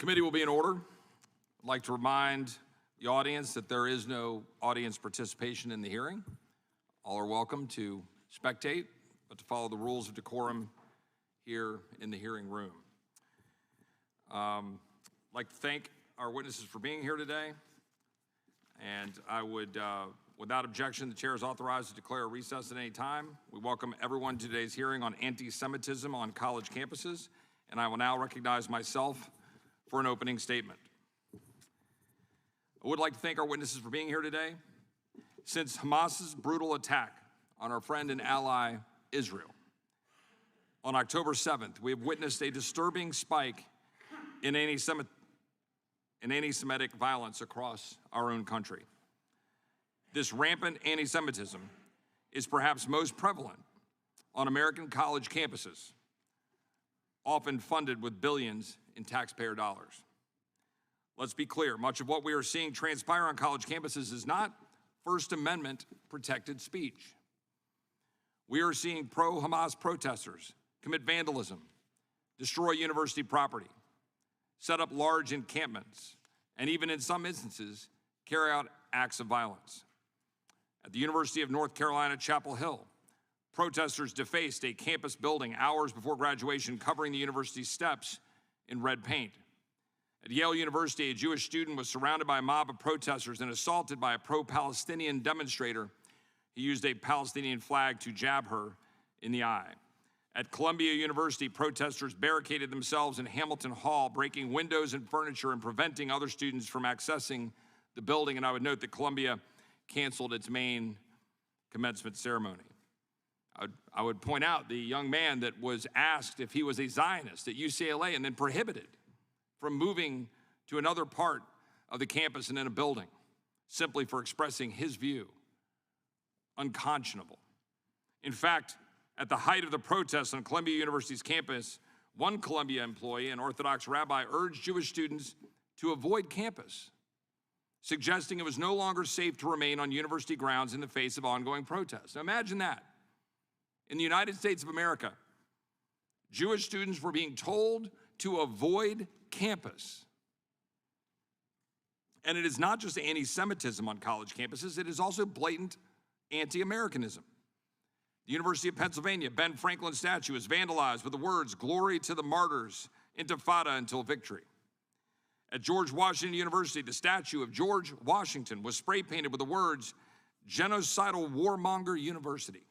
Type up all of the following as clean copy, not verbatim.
Committee will be in order. I'd like to remind the audience that there is no audience participation in the hearing. All are welcome to spectate, but to follow the rules of decorum here in the hearing room. I'd like to thank our witnesses for being here today. And I would, without objection, the chair is authorized to declare a recess at any time. We welcome everyone to today's hearing on anti-Semitism on college campuses. And I will now recognize myself for an opening statement. I would like to thank our witnesses for being here today. Since Hamas's brutal attack on our friend and ally, Israel, on October 7th, we have witnessed a disturbing spike in anti-Semitic violence across our own country. This rampant anti-Semitism is perhaps most prevalent on American college campuses, often funded with billions in taxpayer dollars. Let's be clear, much of what we are seeing transpire on college campuses is not First Amendment protected speech. We are seeing pro-Hamas protesters commit vandalism, destroy university property, set up large encampments, and even in some instances, carry out acts of violence. At the University of North Carolina, Chapel Hill, protesters defaced a campus building hours before graduation, covering the university's steps in red paint. At Yale University, a Jewish student was surrounded by a mob of protesters and assaulted by a pro-Palestinian demonstrator. He used a Palestinian flag to jab her in the eye. At Columbia University, protesters barricaded themselves in Hamilton Hall, breaking windows and furniture and preventing other students from accessing the building. And I would note that Columbia canceled its main commencement ceremony. I would point out the young man that was asked if he was a Zionist at UCLA and then prohibited from moving to another part of the campus and in a building simply for expressing his view. Unconscionable. In fact, at the height of the protests on Columbia University's campus, one Columbia employee, an Orthodox rabbi, urged Jewish students to avoid campus, suggesting it was no longer safe to remain on university grounds in the face of ongoing protests. Now imagine that. In the United States of America, Jewish students were being told to avoid campus. And it is not just anti-Semitism on college campuses, it is also blatant anti-Americanism. The University of Pennsylvania, Ben Franklin statue is vandalized with the words, "Glory to the martyrs, Intifada until victory." At George Washington University, the statue of George Washington was spray painted with the words, "Genocidal Warmonger University."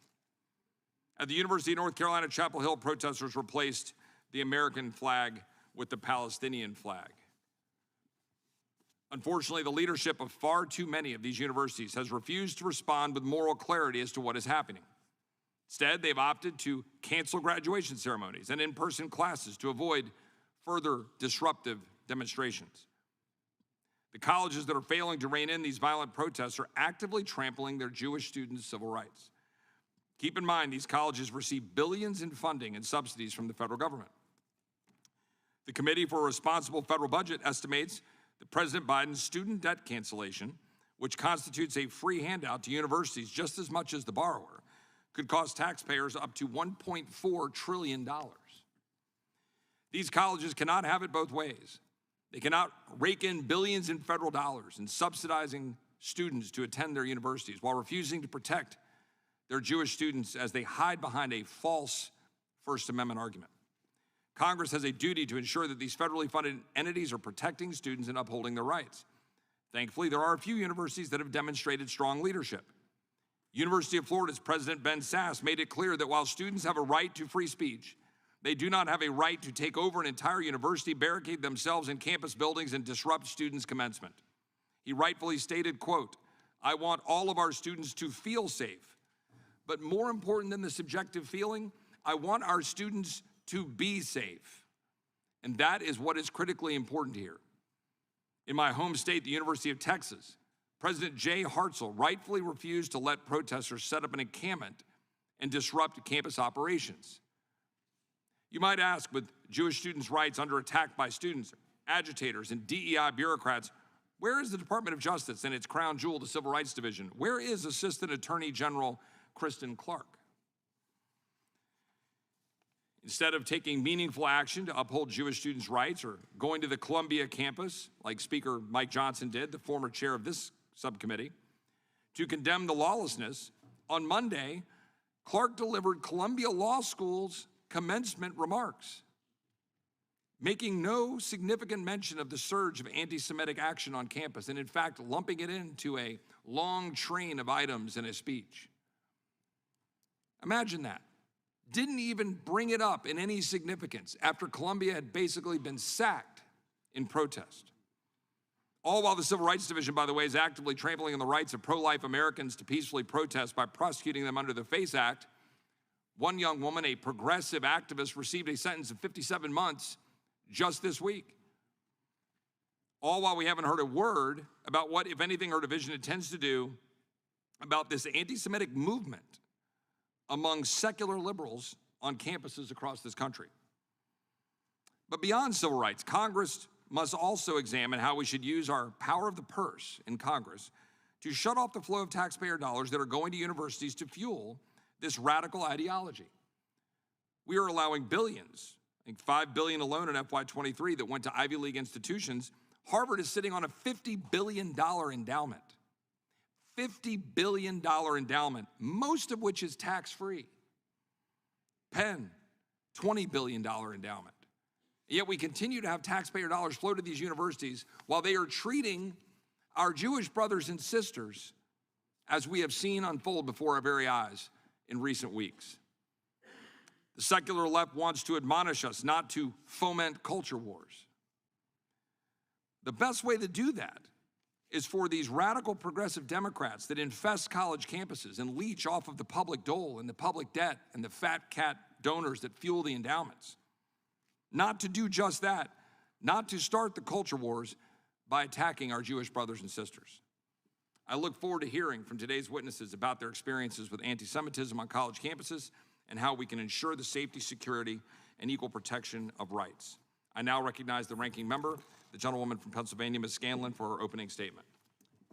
At the University of North Carolina, Chapel Hill, protesters replaced the American flag with the Palestinian flag. Unfortunately, the leadership of far too many of these universities has refused to respond with moral clarity as to what is happening. Instead, they've opted to cancel graduation ceremonies and in-person classes to avoid further disruptive demonstrations. The colleges that are failing to rein in these violent protests are actively trampling their Jewish students' civil rights. Keep in mind, these colleges receive billions in funding and subsidies from the federal government. The Committee for a Responsible Federal Budget estimates that President Biden's student debt cancellation, which constitutes a free handout to universities just as much as the borrower, could cost taxpayers up to $1.4 trillion. These colleges cannot have it both ways. They cannot rake in billions in federal dollars in subsidizing students to attend their universities while refusing to protect their Jewish students as they hide behind a false First Amendment argument. Congress has a duty to ensure that these federally funded entities are protecting students and upholding their rights. Thankfully, there are a few universities that have demonstrated strong leadership. University of Florida's President Ben Sasse made it clear that while students have a right to free speech, they do not have a right to take over an entire university, barricade themselves in campus buildings, and disrupt students' commencement. He rightfully stated, quote, "I want all of our students to feel safe, but more important than the subjective feeling, I want our students to be safe." And that is what is critically important here. In my home state, the University of Texas, President Jay Hartzell rightfully refused to let protesters set up an encampment and disrupt campus operations. You might ask, with Jewish students' rights under attack by students, agitators, and DEI bureaucrats, where is the Department of Justice and its crown jewel, the Civil Rights Division? Where is Assistant Attorney General Kristen Clark? Instead of taking meaningful action to uphold Jewish students' rights or going to the Columbia campus, like Speaker Mike Johnson did, the former chair of this subcommittee, to condemn the lawlessness, on Monday, Clark delivered Columbia Law School's commencement remarks, making no significant mention of the surge of anti-Semitic action on campus, and in fact, lumping it into a long train of items in his speech. Imagine that. Didn't even bring it up in any significance after Columbia had basically been sacked in protest. All while the Civil Rights Division, by the way, is actively trampling on the rights of pro-life Americans to peacefully protest by prosecuting them under the FACE Act. One young woman, a progressive activist, received a sentence of 57 months just this week. All while we haven't heard a word about what, if anything, her division intends to do about this anti-Semitic movement among secular liberals on campuses across this country. But beyond civil rights, Congress must also examine how we should use our power of the purse in Congress to shut off the flow of taxpayer dollars that are going to universities to fuel this radical ideology. We are allowing billions, I think $5 billion alone in FY23 that went to Ivy League institutions. Harvard is sitting on a $50 billion endowment. $50 billion endowment, most of which is tax-free. Penn, $20 billion endowment. Yet we continue to have taxpayer dollars flow to these universities while they are treating our Jewish brothers and sisters as we have seen unfold before our very eyes in recent weeks. The secular left wants to admonish us not to foment culture wars. The best way to do that is for these radical progressive Democrats that infest college campuses and leech off of the public dole and the public debt and the fat cat donors that fuel the endowments. Not to do just that, not to start the culture wars by attacking our Jewish brothers and sisters. I look forward to hearing from today's witnesses about their experiences with anti-Semitism on college campuses and how we can ensure the safety, security, and equal protection of rights. I now recognize the ranking member, the gentlewoman from Pennsylvania, Ms. Scanlon, for her opening statement.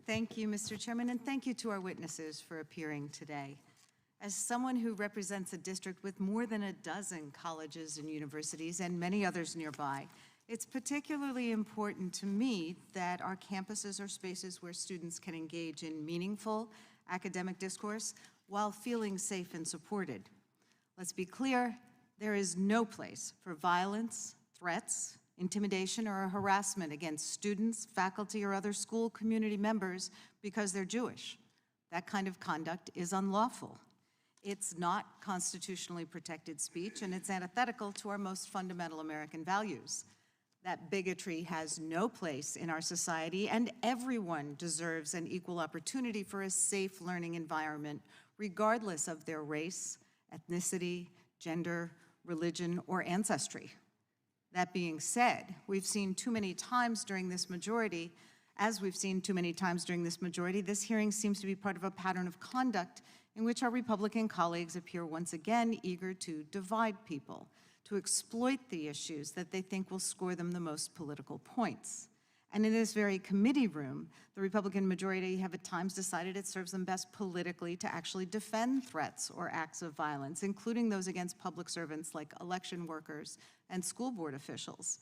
Thank you, Mr. Chairman, and thank you to our witnesses for appearing today. As someone who represents a district with more than a dozen colleges and universities and many others nearby, it's particularly important to me that our campuses are spaces where students can engage in meaningful academic discourse while feeling safe and supported. Let's be clear, there is no place for violence, threats, intimidation, or harassment against students, faculty, or other school community members because they're Jewish. That kind of conduct is unlawful. It's not constitutionally protected speech, and it's antithetical to our most fundamental American values. That bigotry has no place in our society, and everyone deserves an equal opportunity for a safe learning environment, regardless of their race, ethnicity, gender, religion, or ancestry. That being said, we've seen too many times during this majority, this hearing seems to be part of a pattern of conduct in which our Republican colleagues appear once again eager to divide people, to exploit the issues that they think will score them the most political points. And in this very committee room, the Republican majority have at times decided it serves them best politically to actually defend threats or acts of violence, including those against public servants like election workers and school board officials.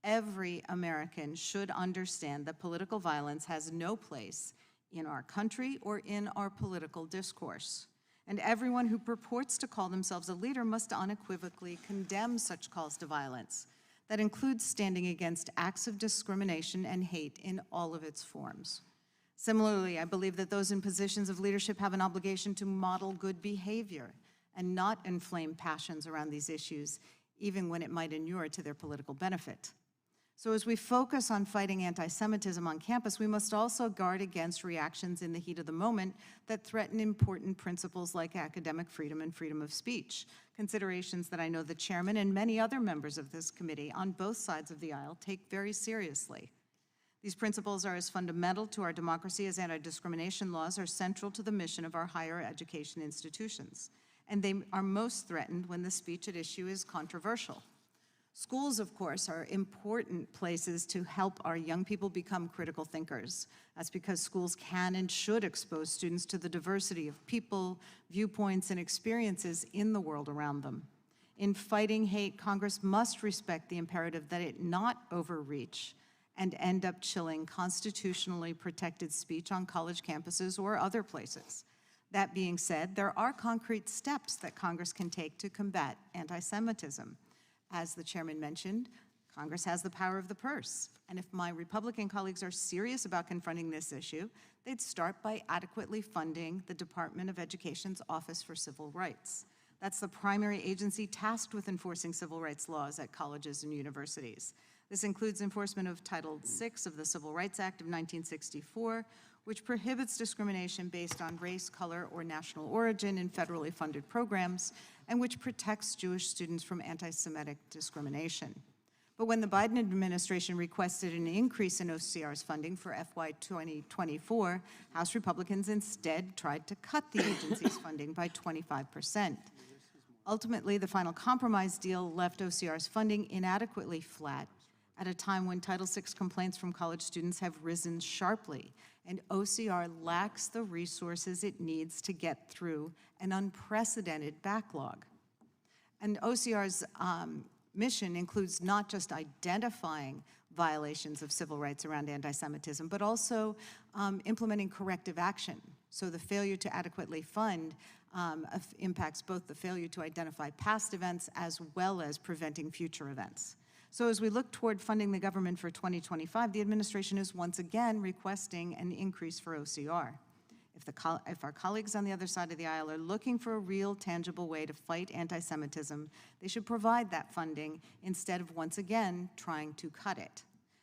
Every American should understand that political violence has no place in our country or in our political discourse. And everyone who purports to call themselves a leader must unequivocally condemn such calls to violence. That includes standing against acts of discrimination and hate in all of its forms. Similarly, I believe that those in positions of leadership have an obligation to model good behavior and not inflame passions around these issues, even when it might inure to their political benefit. So as we focus on fighting anti-Semitism on campus, we must also guard against reactions in the heat of the moment that threaten important principles like academic freedom and freedom of speech, considerations that I know the chairman and many other members of this committee on both sides of the aisle take very seriously. These principles are as fundamental to our democracy as anti-discrimination laws are central to the mission of our higher education institutions, and they are most threatened when the speech at issue is controversial. Schools, of course, are important places to help our young people become critical thinkers. That's because schools can and should expose students to the diversity of people, viewpoints, and experiences in the world around them. In fighting hate, Congress must respect the imperative that it not overreach and end up chilling constitutionally protected speech on college campuses or other places. That being said, there are concrete steps that Congress can take to combat anti-Semitism. As the chairman mentioned, Congress has the power of the purse. And if my Republican colleagues are serious about confronting this issue, they'd start by adequately funding the Department of Education's Office for Civil Rights. That's the primary agency tasked with enforcing civil rights laws at colleges and universities. This includes enforcement of Title VI of the Civil Rights Act of 1964, which prohibits discrimination based on race, color, or national origin in federally funded programs, and which protects Jewish students from anti-Semitic discrimination. But when the Biden administration requested an increase in OCR's funding for FY 2024, House Republicans instead tried to cut the agency's funding by 25%. Ultimately, the final compromise deal left OCR's funding inadequately flat at a time when Title VI complaints from college students have risen sharply, and OCR lacks the resources it needs to get through an unprecedented backlog. And OCR's mission includes not just identifying violations of civil rights around anti-Semitism, but also implementing corrective action. So the failure to adequately fund impacts both the failure to identify past events as well as preventing future events. So as we look toward funding the government for 2025, the administration is once again requesting an increase for OCR. If our colleagues on the other side of the aisle are looking for a real, tangible way to fight anti-Semitism, they should provide that funding instead of once again trying to cut it.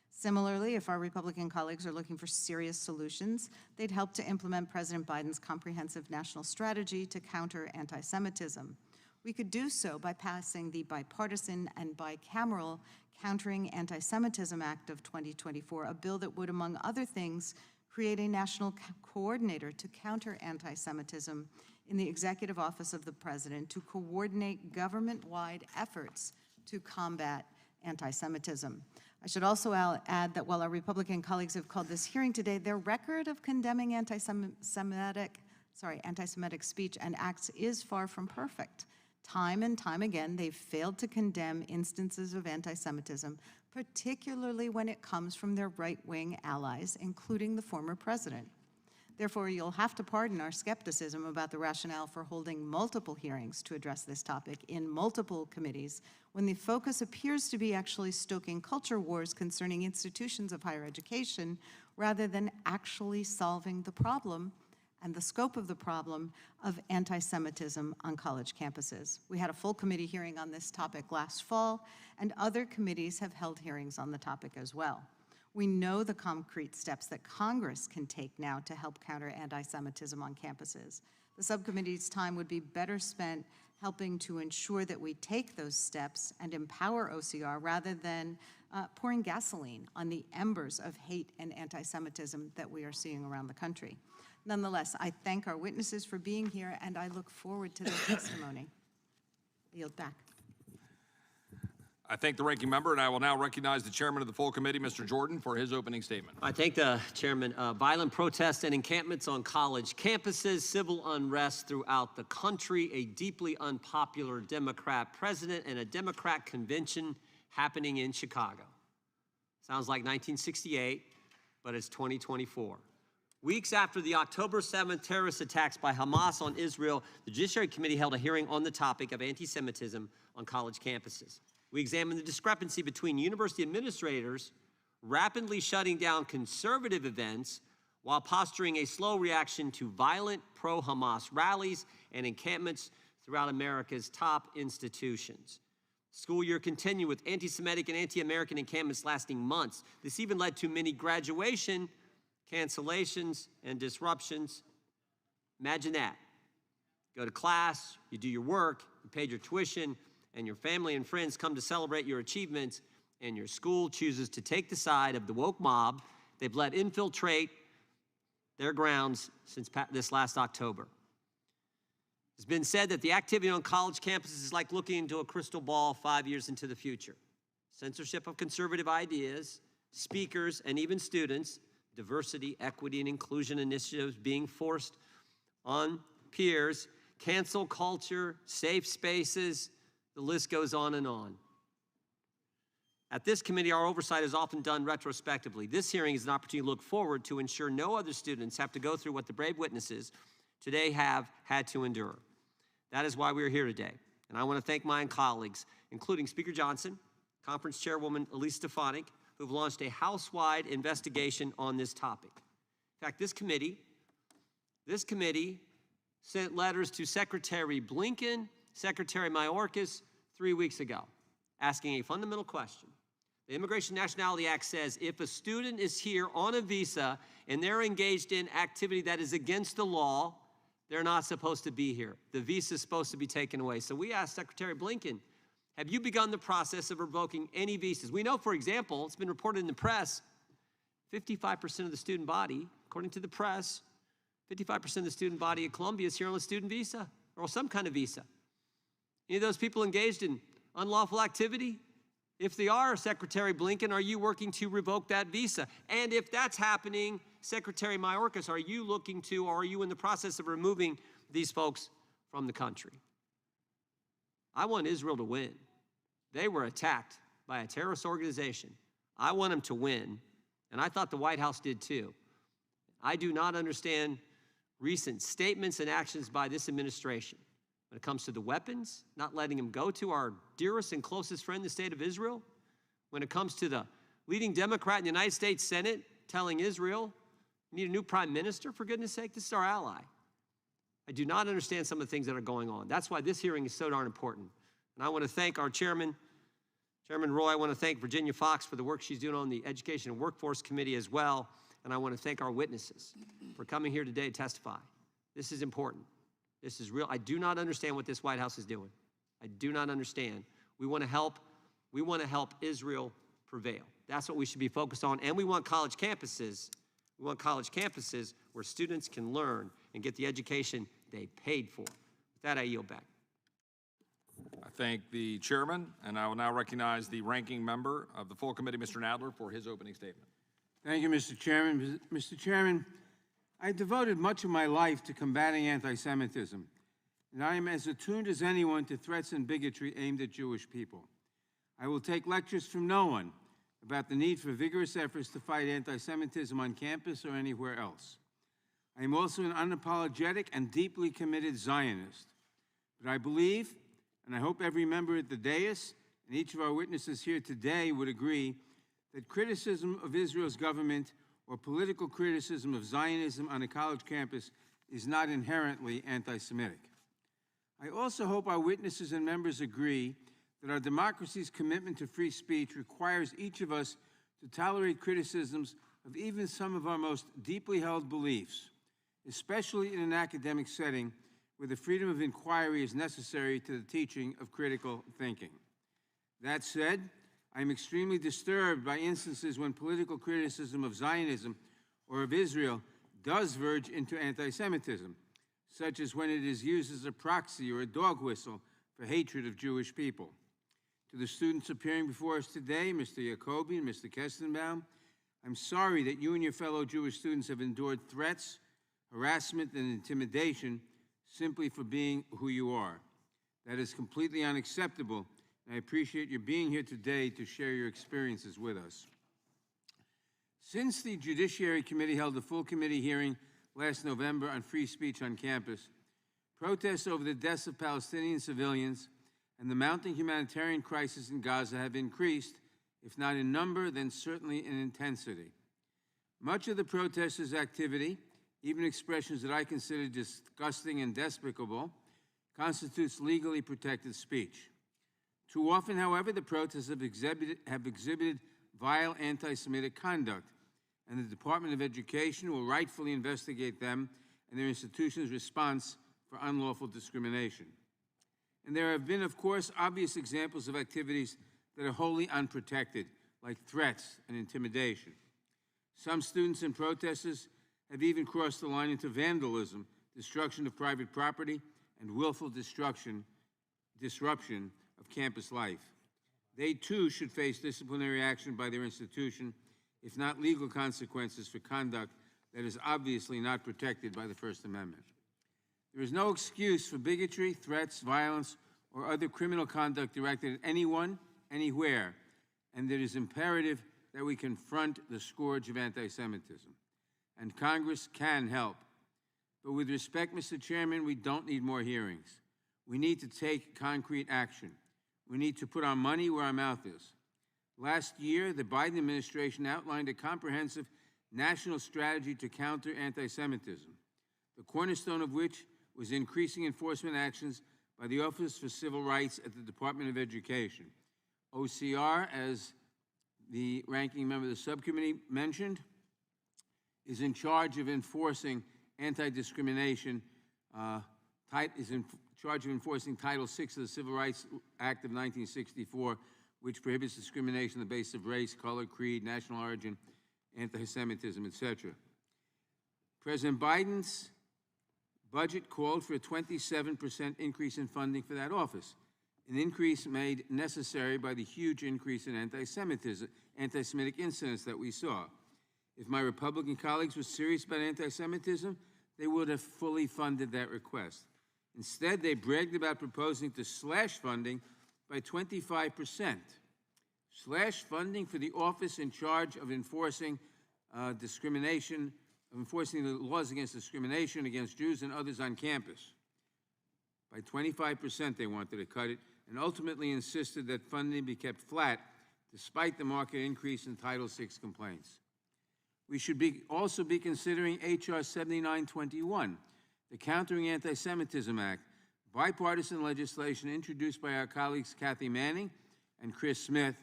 Similarly, if our Republican colleagues are looking for serious solutions, they'd help to implement President Biden's comprehensive national strategy to counter anti-Semitism. We could do so by passing the bipartisan and bicameral Countering Anti-Semitism Act of 2024, a bill that would, among other things, create a national coordinator to counter anti-Semitism in the Executive Office of the President to coordinate government-wide efforts to combat anti-Semitism. I should also add that while our Republican colleagues have called this hearing today, their record of condemning anti-Semitic speech and acts is far from perfect. Time and time again, they've failed to condemn instances of anti-Semitism, particularly when it comes from their right-wing allies, including the former president. Therefore, you'll have to pardon our skepticism about the rationale for holding multiple hearings to address this topic in multiple committees, when the focus appears to be actually stoking culture wars concerning institutions of higher education, rather than actually solving the problem and the scope of the problem of anti-Semitism on college campuses. We had a full committee hearing on this topic last fall, and other committees have held hearings on the topic as well. We know the concrete steps that Congress can take now to help counter anti-Semitism on campuses. The subcommittee's time would be better spent helping to ensure that we take those steps and empower OCR rather than pouring gasoline on the embers of hate and anti-Semitism that we are seeing around the country. Nonetheless, I thank our witnesses for being here, and I look forward to their testimony. I yield back. I thank the ranking member, and I will now recognize the chairman of the full committee, Mr. Jordan, for his opening statement. I thank the chairman. Violent protests and encampments on college campuses, civil unrest throughout the country, a deeply unpopular Democrat president, and a Democrat convention happening in Chicago. Sounds like 1968, but it's 2024. Weeks after the October 7th terrorist attacks by Hamas on Israel, the Judiciary Committee held a hearing on the topic of anti-Semitism on college campuses. We examined the discrepancy between university administrators rapidly shutting down conservative events while posturing a slow reaction to violent pro-Hamas rallies and encampments throughout America's top institutions. School year continued with anti-Semitic and anti-American encampments lasting months. This even led to many graduation cancellations and disruptions. Imagine that. Go to class, you do your work, you paid your tuition, and your family and friends come to celebrate your achievements, and your school chooses to take the side of the woke mob they've let infiltrate their grounds since this last October. It's been said that the activity on college campuses is like looking into a crystal ball 5 years into the future. Censorship of conservative ideas, speakers, and even students, diversity, equity, and inclusion initiatives being forced on peers, cancel culture, safe spaces, The list goes on and on. At this committee, our oversight is often done retrospectively. This hearing is an opportunity to look forward to ensure no other students have to go through what the brave witnesses today have had to endure. That is why we are here today. And I want to thank my colleagues, including Speaker Johnson, Conference Chairwoman Elise Stefanik, who have launched a House-wide investigation on this topic. In fact, this committee sent letters to Secretary Blinken, Secretary Mayorkas 3 weeks ago, asking a fundamental question. The Immigration and Nationality Act says if a student is here on a visa and they're engaged in activity that is against the law, they're not supposed to be here. The visa is supposed to be taken away. So we asked Secretary Blinken, have you begun the process of revoking any visas? We know, for example, it's been reported in the press, 55% of the student body, according to the press, 55% of the student body at Columbia is here on a student visa or some kind of visa. Any of those people engaged in unlawful activity? If they are, Secretary Blinken, are you working to revoke that visa? And if that's happening, Secretary Mayorkas, are you looking to, or are you in the process of removing these folks from the country? I want Israel to win. They were attacked by a terrorist organization. I want them to win, and I thought the White House did too. I do not understand recent statements and actions by this administration when it comes to the weapons, not letting them go to our dearest and closest friend, the state of Israel. When it comes to the leading Democrat in the United States Senate telling Israel, we need a new prime minister, for goodness sake, this is our ally. I do not understand some of the things that are going on. That's why this hearing is so darn important. And I want to thank our chairman, Chairman Roy. I want to thank Virginia Fox for the work she's doing on the Education and Workforce Committee as well. And I want to thank our witnesses for coming here today to testify. This is important. This is real. I do not understand what this White House is doing. I do not understand. We want to help Israel prevail. That's what we should be focused on. And we want college campuses. We want college campuses where students can learn and get the education they paid for. With that, I yield back. I thank the chairman, and I will now recognize the ranking member of the full committee, Mr. Nadler, for his opening statement. Thank you, Mr. Chairman. Mr. Chairman, I devoted much of my life to combating anti-Semitism, and I am as attuned as anyone to threats and bigotry aimed at Jewish people. I will take lectures from no one about the need for vigorous efforts to fight anti-Semitism on campus or anywhere else. I am also an unapologetic and deeply committed Zionist. But I believe, and I hope every member at the dais and each of our witnesses here today would agree, that criticism of Israel's government or political criticism of Zionism on a college campus is not inherently anti-Semitic. I also hope our witnesses and members agree that our democracy's commitment to free speech requires each of us to tolerate criticisms of even some of our most deeply held beliefs, especially in an academic setting where the freedom of inquiry is necessary to the teaching of critical thinking. That said, I am extremely disturbed by instances when political criticism of Zionism or of Israel does verge into anti-Semitism, such as when it is used as a proxy or a dog whistle for hatred of Jewish people. To the students appearing before us today, Mr. Jacoby and Mr. Kestenbaum, I'm sorry that you and your fellow Jewish students have endured threats, harassment, and intimidation simply for being who you are. That is completely unacceptable. I appreciate your being here today to share your experiences with us. Since the Judiciary Committee held a full committee hearing last November on free speech on campus, protests over the deaths of Palestinian civilians and the mounting humanitarian crisis in Gaza have increased, if not in number, then certainly in intensity. Much of the protesters' activity, even expressions that I consider disgusting and despicable, constitutes legally protected speech. Too often, however, the protests have exhibited vile anti-Semitic conduct, and the Department of Education will rightfully investigate them and their institution's response for unlawful discrimination. And there have been, of course, obvious examples of activities that are wholly unprotected, like threats and intimidation. Some students and protesters have even crossed the line into vandalism, destruction of private property, and willful disruption of campus life. They too should face disciplinary action by their institution, if not legal consequences for conduct that is obviously not protected by the First Amendment. There is no excuse for bigotry, threats, violence, or other criminal conduct directed at anyone, anywhere, and it is imperative that we confront the scourge of anti-Semitism. And Congress can help. But with respect, Mr. Chairman, we don't need more hearings. We need to take concrete action. We need to put our money where our mouth is. Last year, the Biden administration outlined a comprehensive national strategy to counter anti-Semitism, the cornerstone of which was increasing enforcement actions by the Office for Civil Rights at the Department of Education. OCR, as the ranking member of the subcommittee mentioned, is in charge of enforcing anti-discrimination, is in charge of enforcing Title VI of the Civil Rights Act of 1964, which prohibits discrimination on the basis of race, color, creed, national origin, anti-Semitism, etc. President Biden's budget called for a 27% increase in funding for that office, an increase made necessary by the huge increase in anti-Semitic incidents that we saw. If my Republican colleagues were serious about anti-Semitism, they would have fully funded that request. Instead, they bragged about proposing to slash funding by 25%. Slash funding for the office in charge of enforcing discrimination, of enforcing the laws against discrimination against Jews and others on campus. By 25%, they wanted to cut it, and ultimately insisted that funding be kept flat, despite the marked increase in Title VI complaints. We should also be considering H.R. 7921, the Countering Anti-Semitism Act, bipartisan legislation introduced by our colleagues Kathy Manning and Chris Smith,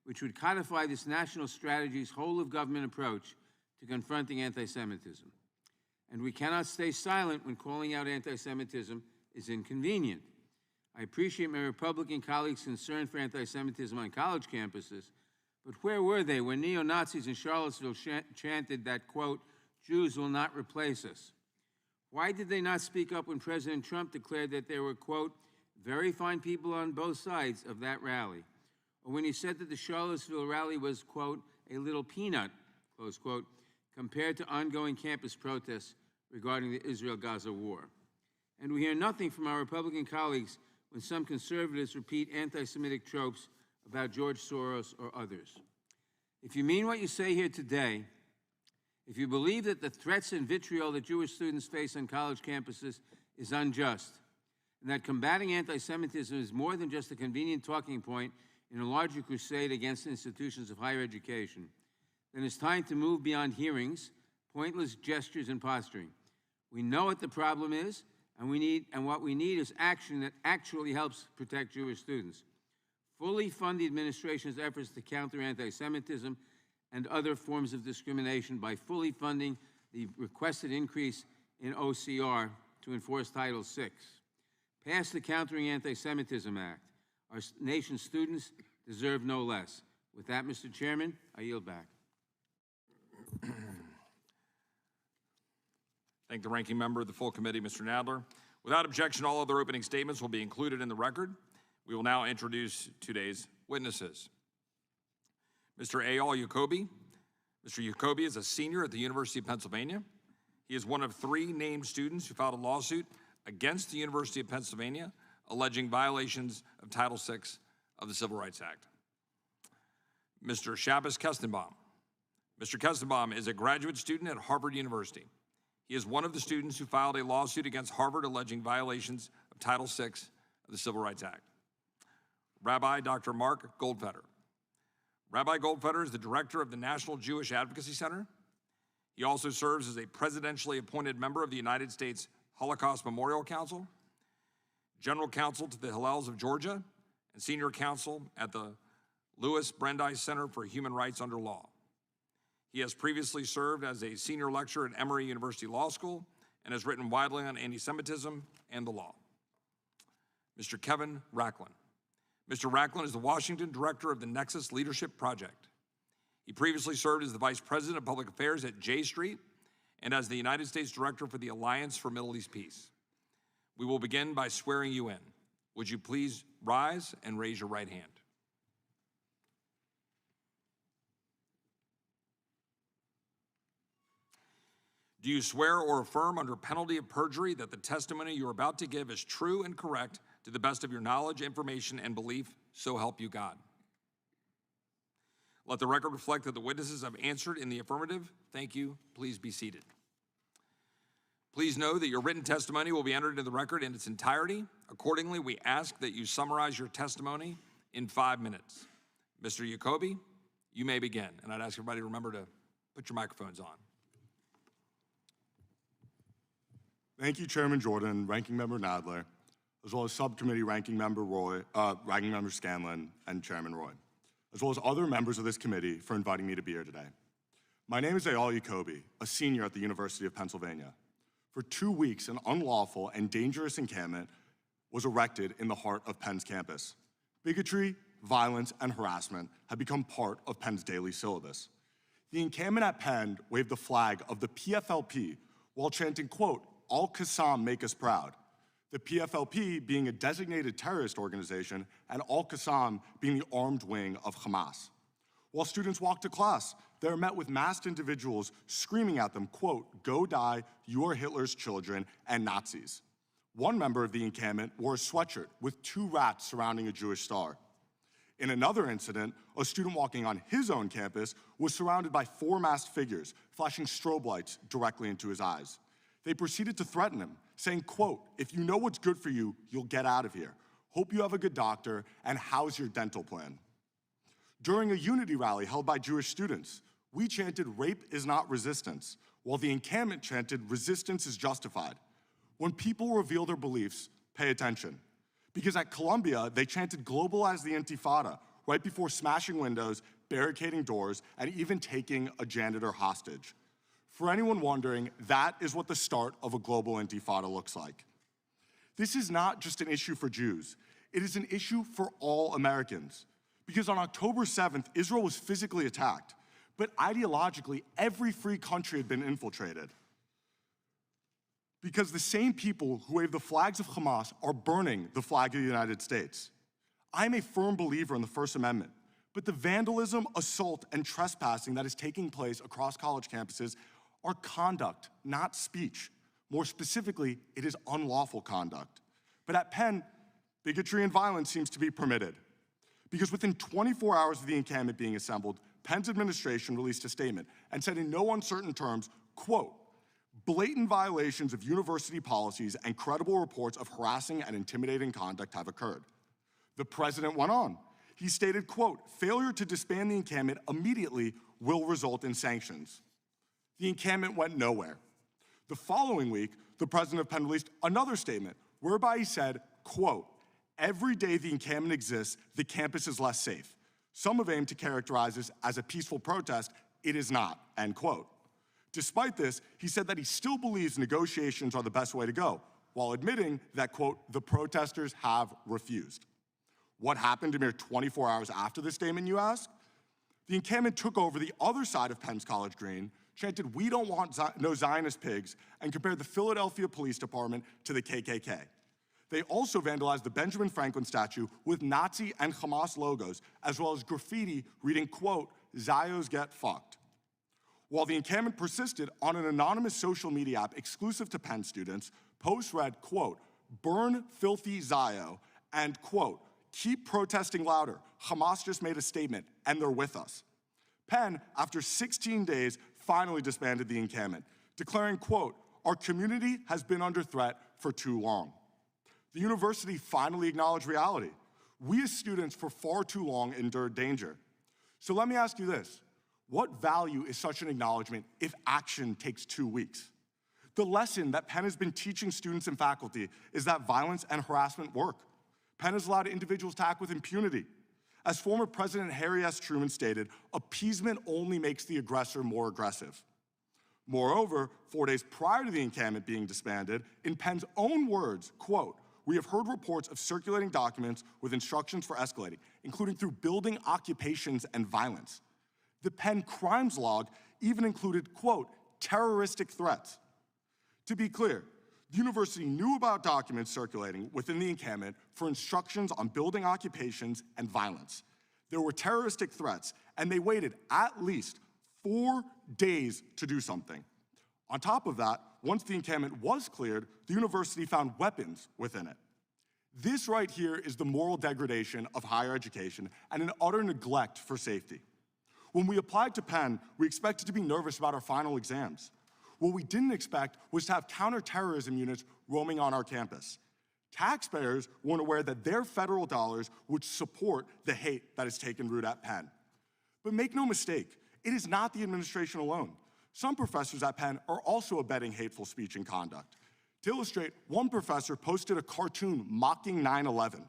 which would codify this national strategy's whole-of-government approach to confronting anti-Semitism. And we cannot stay silent when calling out anti-Semitism is inconvenient. I appreciate my Republican colleagues' concern for anti-Semitism on college campuses, but where were they when neo-Nazis in Charlottesville chanted that, quote, Jews will not replace us? Why did they not speak up when President Trump declared that there were, quote, very fine people on both sides of that rally? Or when he said that the Charlottesville rally was, quote, a little peanut, close quote, compared to ongoing campus protests regarding the Israel-Gaza war. And we hear nothing from our Republican colleagues when some conservatives repeat anti-Semitic tropes about George Soros or others. If you mean what you say here today, if you believe that the threats and vitriol that Jewish students face on college campuses is unjust, and that combating anti-Semitism is more than just a convenient talking point in a larger crusade against institutions of higher education, then it's time to move beyond hearings, pointless gestures, and posturing. We know what the problem is, and what we need is action that actually helps protect Jewish students. Fully fund the administration's efforts to counter anti-Semitism and other forms of discrimination by fully funding the requested increase in OCR to enforce Title VI. Pass the Countering Anti-Semitism Act. Our nation's students deserve no less. With that, Mr. Chairman, I yield back. Thank the ranking member of the full committee, Mr. Nadler. Without objection, all other opening statements will be included in the record. We will now introduce today's witnesses. Mr. Eyal Yacobi. Mr. Yacobi is a senior at the University of Pennsylvania. He is one of 3 named students who filed a lawsuit against the University of Pennsylvania alleging violations of Title VI of the Civil Rights Act. Mr. Shabbos Kestenbaum. Mr. Kestenbaum is a graduate student at Harvard University. He is one of the students who filed a lawsuit against Harvard alleging violations of Title VI of the Civil Rights Act. Rabbi Dr. Mark Goldfeder. Rabbi Goldfeder is the director of the National Jewish Advocacy Center. He also serves as a presidentially appointed member of the United States Holocaust Memorial Council, general counsel to the Hillels of Georgia, and senior counsel at the Louis Brandeis Center for Human Rights Under Law. He has previously served as a senior lecturer at Emory University Law School and has written widely on anti-Semitism and the law. Mr. Kevin Racklin. Mr. Racklin is the Washington director of the Nexus Leadership Project. He previously served as the vice president of public affairs at J Street and as the United States director for the Alliance for Middle East Peace. We will begin by swearing you in. Would you please rise and raise your right hand? Do you swear or affirm under penalty of perjury that the testimony you are about to give is true and correct, to the best of your knowledge, information, and belief, so help you God. Let the record reflect that the witnesses have answered in the affirmative. Thank you. Please be seated. Please know that your written testimony will be entered into the record in its entirety. Accordingly, we ask that you summarize your testimony in 5 minutes. Mr. Jacoby, you may begin. And I'd ask everybody to remember to put your microphones on. Thank you, Chairman Jordan, Ranking Member Nadler, as well as Subcommittee Ranking Member Scanlon, and Chairman Roy, as well as other members of this committee for inviting me to be here today. My name is Eyal Jacoby, a senior at the University of Pennsylvania. For 2 weeks, an unlawful and dangerous encampment was erected in the heart of Penn's campus. Bigotry, violence, and harassment have become part of Penn's daily syllabus. The encampment at Penn waved the flag of the PFLP while chanting, quote, Al-Qassam make us proud. The PFLP being a designated terrorist organization and Al-Qassam being the armed wing of Hamas. While students walked to class, they were met with masked individuals screaming at them, quote, go die, you are Hitler's children and Nazis. One member of the encampment wore a sweatshirt with 2 rats surrounding a Jewish star. In another incident, a student walking on his own campus was surrounded by 4 masked figures, flashing strobe lights directly into his eyes. They proceeded to threaten him, saying, quote, if you know what's good for you, you'll get out of here. Hope you have a good doctor, and how's your dental plan? During a unity rally held by Jewish students, we chanted rape is not resistance, while the encampment chanted resistance is justified. When people reveal their beliefs, pay attention. Because at Columbia, they chanted globalize the Intifada right before smashing windows, barricading doors, and even taking a janitor hostage. For anyone wondering, that is what the start of a global Intifada looks like. This is not just an issue for Jews. It is an issue for all Americans. Because on October 7th, Israel was physically attacked, but ideologically, every free country had been infiltrated. Because the same people who wave the flags of Hamas are burning the flag of the United States. I'm a firm believer in the First Amendment, but the vandalism, assault, and trespassing that is taking place across college campuses are conduct, not speech. More specifically, it is unlawful conduct. But at Penn, bigotry and violence seems to be permitted. Because within 24 hours of the encampment being assembled, Penn's administration released a statement and said in no uncertain terms, quote, blatant violations of university policies and credible reports of harassing and intimidating conduct have occurred. The president went on. He stated, quote, failure to disband the encampment immediately will result in sanctions. The encampment went nowhere. The following week, the president of Penn released another statement whereby he said, quote, every day the encampment exists, the campus is less safe. Some have aimed to characterize this as a peaceful protest. It is not, end quote. Despite this, he said that he still believes negotiations are the best way to go, while admitting that, quote, the protesters have refused. What happened a mere 24 hours after this statement, you ask? The encampment took over the other side of Penn's College Green, chanted, we don't want no Zionist pigs, and compared the Philadelphia Police Department to the KKK. They also vandalized the Benjamin Franklin statue with Nazi and Hamas logos, as well as graffiti reading, quote, Zios get fucked. While the encampment persisted on an anonymous social media app exclusive to Penn students, posts read, quote, burn filthy Zio, and, quote, keep protesting louder. Hamas just made a statement, and they're with us. Penn, after 16 days, finally disbanded the encampment, declaring, quote, our community has been under threat for too long. The university finally acknowledged reality. We as students for far too long endured danger. So let me ask you this. What value is such an acknowledgement if action takes 2 weeks? The lesson that Penn has been teaching students and faculty is that violence and harassment work. Penn has allowed individuals to act with impunity. As former President Harry S. Truman stated, appeasement only makes the aggressor more aggressive. Moreover, 4 days prior to the encampment being disbanded, in Penn's own words, quote, we have heard reports of circulating documents with instructions for escalating, including through building occupations and violence. The Penn crimes log even included, quote, terroristic threats. To be clear, the university knew about documents circulating within the encampment for instructions on building occupations and violence. There were terroristic threats, and they waited at least 4 days to do something. On top of that, once the encampment was cleared, the university found weapons within it. This right here is the moral degradation of higher education and an utter neglect for safety. When we applied to Penn, we expected to be nervous about our final exams. What we didn't expect was to have counterterrorism units roaming on our campus. Taxpayers weren't aware that their federal dollars would support the hate that has taken root at Penn. But make no mistake, it is not the administration alone. Some professors at Penn are also abetting hateful speech and conduct. To illustrate, one professor posted a cartoon mocking 9/11.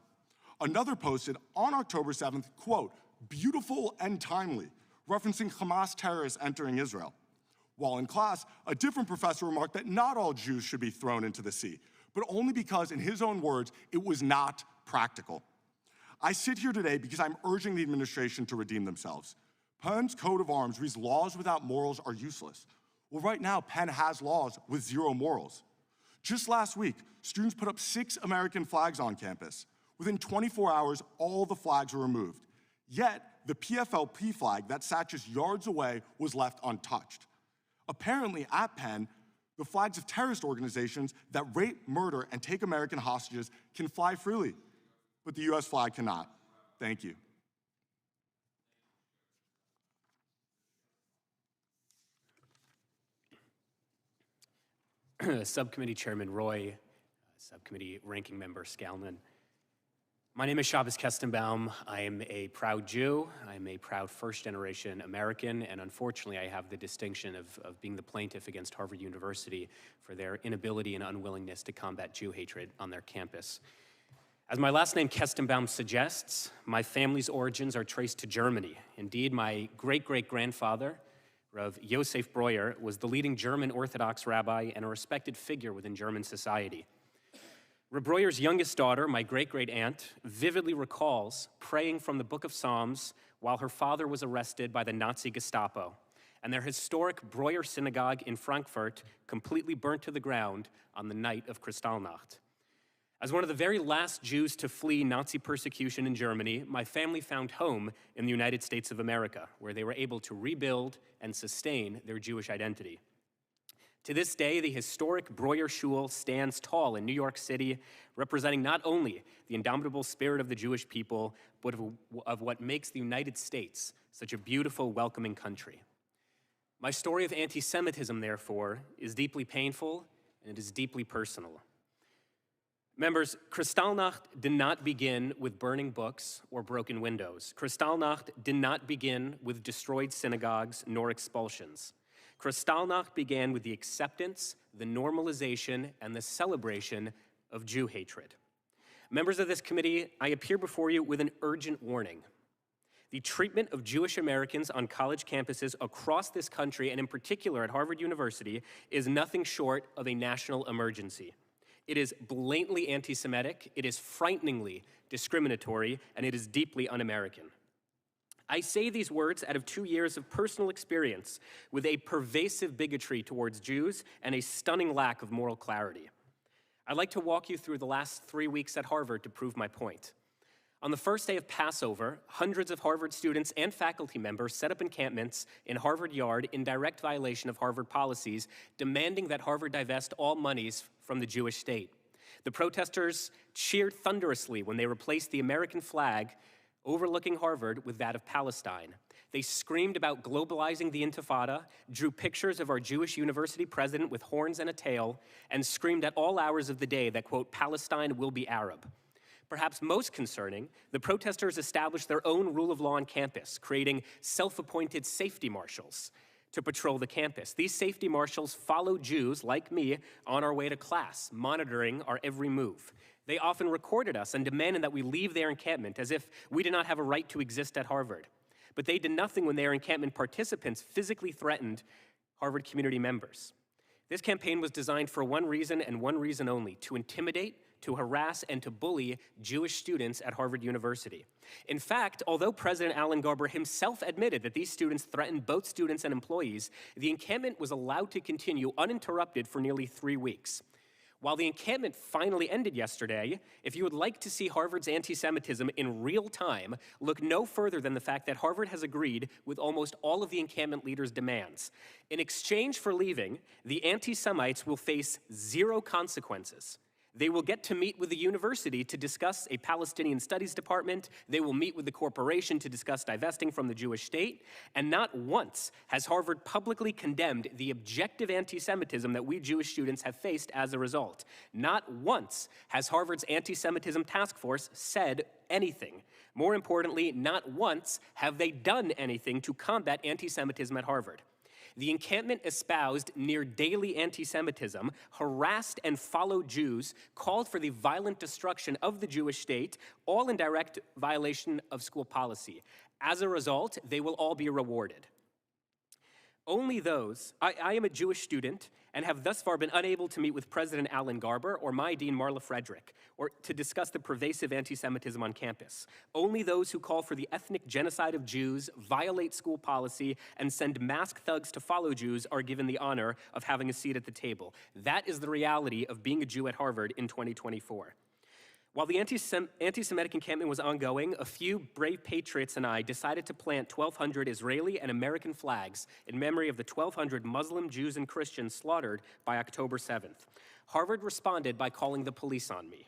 Another posted on October 7th, quote, "beautiful and timely," referencing Hamas terrorists entering Israel. While in class, a different professor remarked that not all Jews should be thrown into the sea, but only because, in his own words, it was not practical. I sit here today because I'm urging the administration to redeem themselves. Penn's coat of arms reads laws without morals are useless. Well, right now, Penn has laws with zero morals. Just last week, students put up 6 American flags on campus. Within 24 hours, all the flags were removed. Yet, the PFLP flag that sat just yards away was left untouched. Apparently, at Penn, the flags of terrorist organizations that rape, murder, and take American hostages can fly freely, but the US flag cannot. Thank you. Subcommittee Chairman Roy, Subcommittee Ranking Member Scalman. My name is Shabbos Kestenbaum. I am a proud Jew. I'm a proud first-generation American, and unfortunately, I have the distinction of being the plaintiff against Harvard University for their inability and unwillingness to combat Jew hatred on their campus. As my last name Kestenbaum suggests, my family's origins are traced to Germany. Indeed, my great-great-grandfather, Rav Yosef Breuer, was the leading German Orthodox rabbi and a respected figure within German society. Rav Breuer's youngest daughter, my great-great-aunt, vividly recalls praying from the Book of Psalms while her father was arrested by the Nazi Gestapo, and their historic Breuer Synagogue in Frankfurt completely burnt to the ground on the night of Kristallnacht. As one of the very last Jews to flee Nazi persecution in Germany, my family found home in the United States of America, where they were able to rebuild and sustain their Jewish identity. To this day, the historic Breuer Shul stands tall in New York City, representing not only the indomitable spirit of the Jewish people, but of what makes the United States such a beautiful, welcoming country. My story of anti-Semitism, therefore, is deeply painful and it is deeply personal. Members, Kristallnacht did not begin with burning books or broken windows. Kristallnacht did not begin with destroyed synagogues nor expulsions. Kristallnacht began with the acceptance, the normalization, and the celebration of Jew hatred. Members of this committee, I appear before you with an urgent warning. The treatment of Jewish Americans on college campuses across this country, and in particular at Harvard University, is nothing short of a national emergency. It is blatantly anti-Semitic, it is frighteningly discriminatory, and it is deeply un-American. I say these words out of 2 years of personal experience with a pervasive bigotry towards Jews and a stunning lack of moral clarity. I'd like to walk you through the last 3 weeks at Harvard to prove my point. On the first day of Passover, hundreds of Harvard students and faculty members set up encampments in Harvard Yard in direct violation of Harvard policies, demanding that Harvard divest all monies from the Jewish state. The protesters cheered thunderously when they replaced the American flag overlooking Harvard with that of Palestine. They screamed about globalizing the Intifada, drew pictures of our Jewish university president with horns and a tail, and screamed at all hours of the day that, quote, Palestine will be Arab. Perhaps most concerning, the protesters established their own rule of law on campus, creating self-appointed safety marshals to patrol the campus. These safety marshals follow Jews, like me, on our way to class, monitoring our every move. They often recorded us and demanded that we leave their encampment as if we did not have a right to exist at Harvard. But they did nothing when their encampment participants physically threatened Harvard community members. This campaign was designed for one reason and one reason only: to intimidate, to harass, and to bully Jewish students at Harvard University. In fact, although President Alan Garber himself admitted that these students threatened both students and employees, the encampment was allowed to continue uninterrupted for nearly 3 weeks. While the encampment finally ended yesterday, if you would like to see Harvard's anti-Semitism in real time, look no further than the fact that Harvard has agreed with almost all of the encampment leaders' demands. In exchange for leaving, the anti-Semites will face 0 consequences. They will get to meet with the university to discuss a Palestinian studies department. They will meet with the corporation to discuss divesting from the Jewish state. And not once has Harvard publicly condemned the objective anti-Semitism that we Jewish students have faced as a result. Not once has Harvard's anti-Semitism task force said anything. More importantly, not once have they done anything to combat anti-Semitism at Harvard. The encampment espoused near daily anti-Semitism, harassed and followed Jews, called for the violent destruction of the Jewish state, all in direct violation of school policy. As a result, they will all be rewarded. Only those, I am a Jewish student and have thus far been unable to meet with President Alan Garber or my dean Marla Frederick or to discuss the pervasive anti-Semitism on campus. Only those who call for the ethnic genocide of Jews, violate school policy, and send masked thugs to follow Jews are given the honor of having a seat at the table. That is the reality of being a Jew at Harvard in 2024. While the anti-Semitic encampment was ongoing, a few brave patriots and I decided to plant 1,200 Israeli and American flags in memory of the 1,200 Muslim, Jews, and Christians slaughtered by October 7th. Harvard responded by calling the police on me.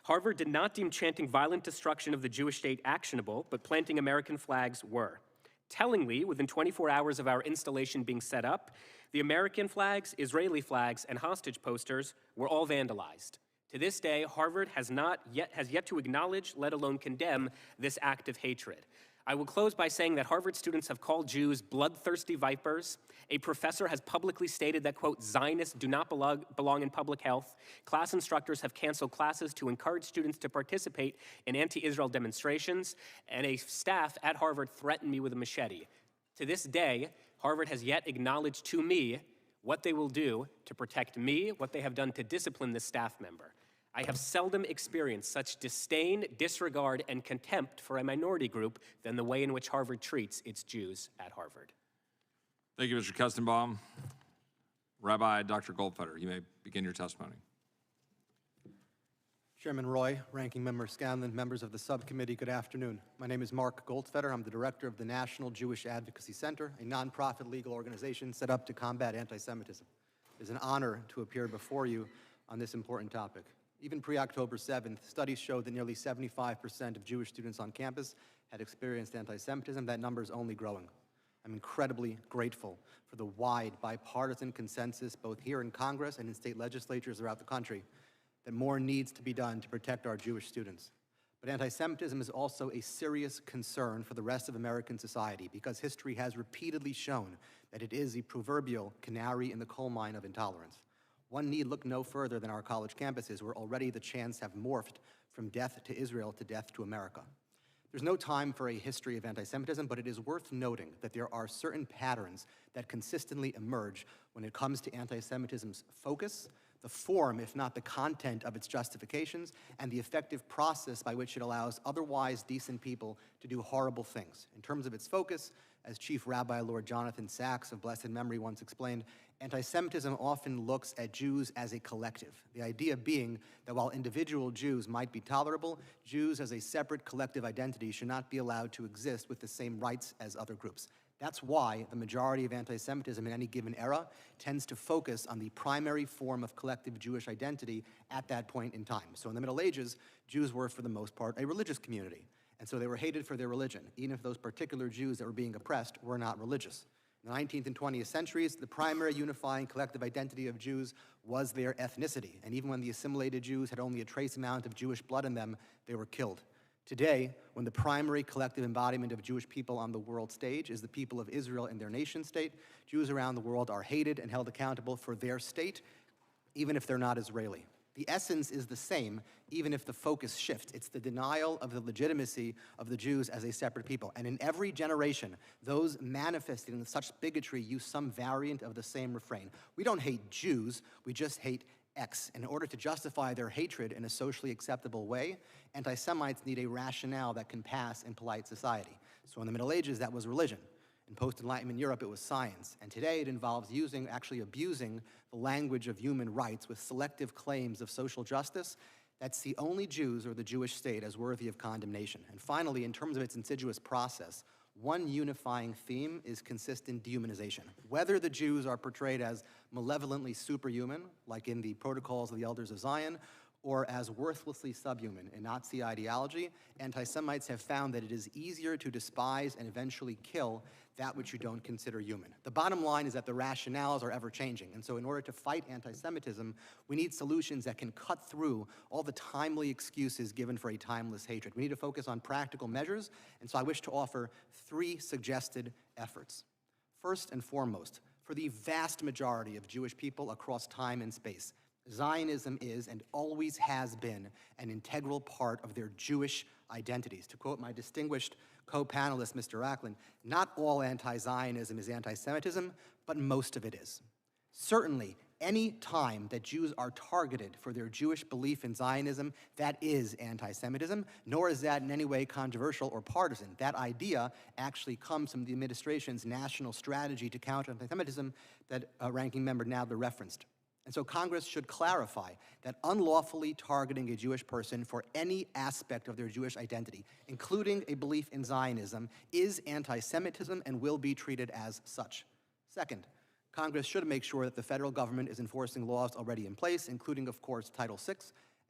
Harvard did not deem chanting violent destruction of the Jewish state actionable, but planting American flags were. Tellingly, within 24 hours of our installation being set up, the American flags, Israeli flags, and hostage posters were all vandalized. To this day, Harvard has yet to acknowledge, let alone condemn, this act of hatred. I will close by saying that Harvard students have called Jews bloodthirsty vipers. A professor has publicly stated that, quote, Zionists do not belong in public health. Class instructors have canceled classes to encourage students to participate in anti-Israel demonstrations. And a staff at Harvard threatened me with a machete. To this day, Harvard has yet acknowledged to me what they will do to protect me, what they have done to discipline this staff member. I have seldom experienced such disdain, disregard, and contempt for a minority group than the way in which Harvard treats its Jews at Harvard. Thank you, Mr. Kestenbaum. Rabbi Dr. Goldfeder, you may begin your testimony. Chairman Roy, Ranking Member Scanlon, members of the subcommittee, good afternoon. My name is Mark Goldfeder. I'm the director of the National Jewish Advocacy Center, a nonprofit legal organization set up to combat anti-Semitism. It is an honor to appear before you on this important topic. Even pre-October 7th, studies showed that nearly 75% of Jewish students on campus had experienced anti-Semitism. That number is only growing. I'm incredibly grateful for the wide bipartisan consensus, both here in Congress and in state legislatures throughout the country, that more needs to be done to protect our Jewish students. But anti-Semitism is also a serious concern for the rest of American society because history has repeatedly shown that it is the proverbial canary in the coal mine of intolerance. One need look no further than our college campuses, where already the chants have morphed from death to Israel to death to America. There's no time for a history of anti-Semitism, but it is worth noting that there are certain patterns that consistently emerge when it comes to anti-Semitism's focus, the form, if not the content of its justifications, and the effective process by which it allows otherwise decent people to do horrible things. In terms of its focus, as Chief Rabbi Lord Jonathan Sacks of blessed memory once explained, anti-Semitism often looks at Jews as a collective, the idea being that while individual Jews might be tolerable, Jews as a separate collective identity should not be allowed to exist with the same rights as other groups. That's why the majority of anti-Semitism in any given era tends to focus on the primary form of collective Jewish identity at that point in time. So in the Middle Ages, Jews were, for the most part, a religious community. And so they were hated for their religion, even if those particular Jews that were being oppressed were not religious. In the 19th and 20th centuries, the primary unifying collective identity of Jews was their ethnicity. And even when the assimilated Jews had only a trace amount of Jewish blood in them, they were killed. Today, when the primary collective embodiment of Jewish people on the world stage is the people of Israel and their nation state, Jews around the world are hated and held accountable for their state, even if they're not Israeli. The essence is the same, even if the focus shifts. It's the denial of the legitimacy of the Jews as a separate people. And in every generation, those manifesting such bigotry use some variant of the same refrain. We don't hate Jews, we just hate X. And in order to justify their hatred in a socially acceptable way, anti-Semites need a rationale that can pass in polite society. So in the Middle Ages, that was religion. In post-Enlightenment Europe, it was science. And today, it involves actually abusing the language of human rights with selective claims of social justice that see only Jews or the Jewish state as worthy of condemnation. And finally, in terms of its insidious process, one unifying theme is consistent dehumanization. Whether the Jews are portrayed as malevolently superhuman, like in the Protocols of the Elders of Zion, or as worthlessly subhuman. In Nazi ideology, anti-Semites have found that it is easier to despise and eventually kill that which you don't consider human. The bottom line is that the rationales are ever-changing, and so in order to fight anti-Semitism, we need solutions that can cut through all the timely excuses given for a timeless hatred. We need to focus on practical measures, and so I wish to offer 3 suggested efforts. First and foremost, for the vast majority of Jewish people across time and space, Zionism is and always has been an integral part of their Jewish identities. To quote my distinguished co-panelist, Mr. Racklin, not all anti-Zionism is anti-Semitism, but most of it is. Certainly, any time that Jews are targeted for their Jewish belief in Zionism, that is anti-Semitism, nor is that in any way controversial or partisan. That idea actually comes from the administration's national strategy to counter anti-Semitism that Ranking Member Nadler referenced. And so Congress should clarify that unlawfully targeting a Jewish person for any aspect of their Jewish identity, including a belief in Zionism, is anti-Semitism and will be treated as such. Second, Congress should make sure that the federal government is enforcing laws already in place, including, of course, Title VI,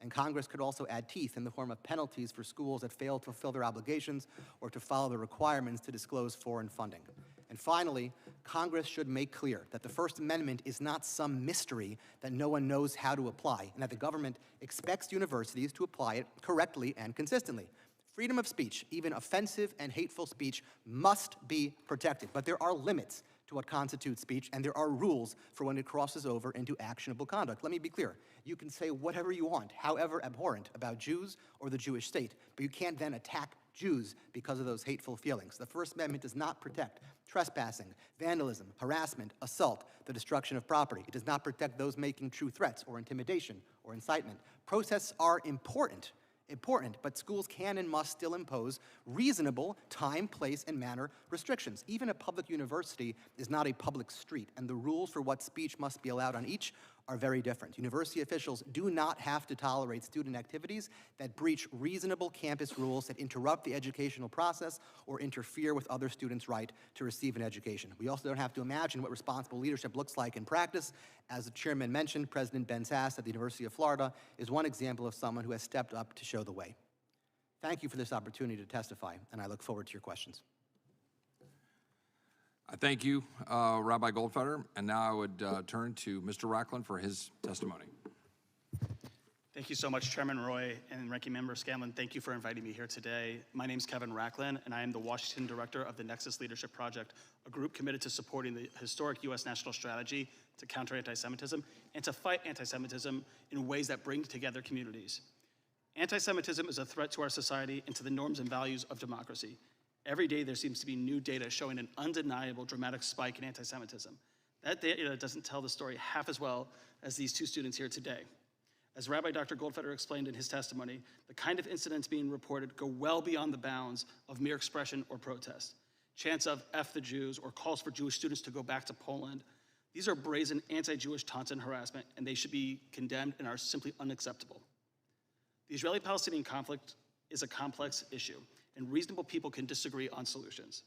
and Congress could also add teeth in the form of penalties for schools that fail to fulfill their obligations or to follow the requirements to disclose foreign funding. And finally, Congress should make clear that the First Amendment is not some mystery that no one knows how to apply, and that the government expects universities to apply it correctly and consistently. Freedom of speech, even offensive and hateful speech, must be protected, but there are limits to what constitutes speech, and there are rules for when it crosses over into actionable conduct. Let me be clear. You can say whatever you want, however abhorrent, about Jews or the Jewish state, but you can't then attack Jews because of those hateful feelings. The First Amendment does not protect trespassing, vandalism, harassment, assault, the destruction of property. It does not protect those making true threats or intimidation or incitement. Protests are important, but schools can and must still impose reasonable time, place, and manner restrictions. Even a public university is not a public street, and the rules for what speech must be allowed on each are very different. University officials do not have to tolerate student activities that breach reasonable campus rules, that interrupt the educational process, or interfere with other students' right to receive an education. We also don't have to imagine what responsible leadership looks like in practice. As the chairman mentioned, President Ben Sasse at the University of Florida is one example of someone who has stepped up to show the way. Thank you for this opportunity to testify, and I look forward to your questions. I thank you, Rabbi Goldfeder, and now I would turn to Mr. Racklin for his testimony. Thank you so much, Chairman Roy and Ranking Member Scanlon. Thank you for inviting me here today. My name is Kevin Racklin, and I am the Washington Director of the Nexus Leadership Project, a group committed to supporting the historic U.S. national strategy to counter anti-Semitism and to fight anti-Semitism in ways that bring together communities. Anti-Semitism is a threat to our society and to the norms and values of democracy. Every day there seems to be new data showing an undeniable dramatic spike in anti-Semitism. That data doesn't tell the story half as well as these 2 students here today. As Rabbi Dr. Goldfeder explained in his testimony, the kind of incidents being reported go well beyond the bounds of mere expression or protest. Chants of F the Jews or calls for Jewish students to go back to Poland. These are brazen anti-Jewish taunts and harassment, and they should be condemned and are simply unacceptable. The Israeli-Palestinian conflict is a complex issue, and reasonable people can disagree on solutions.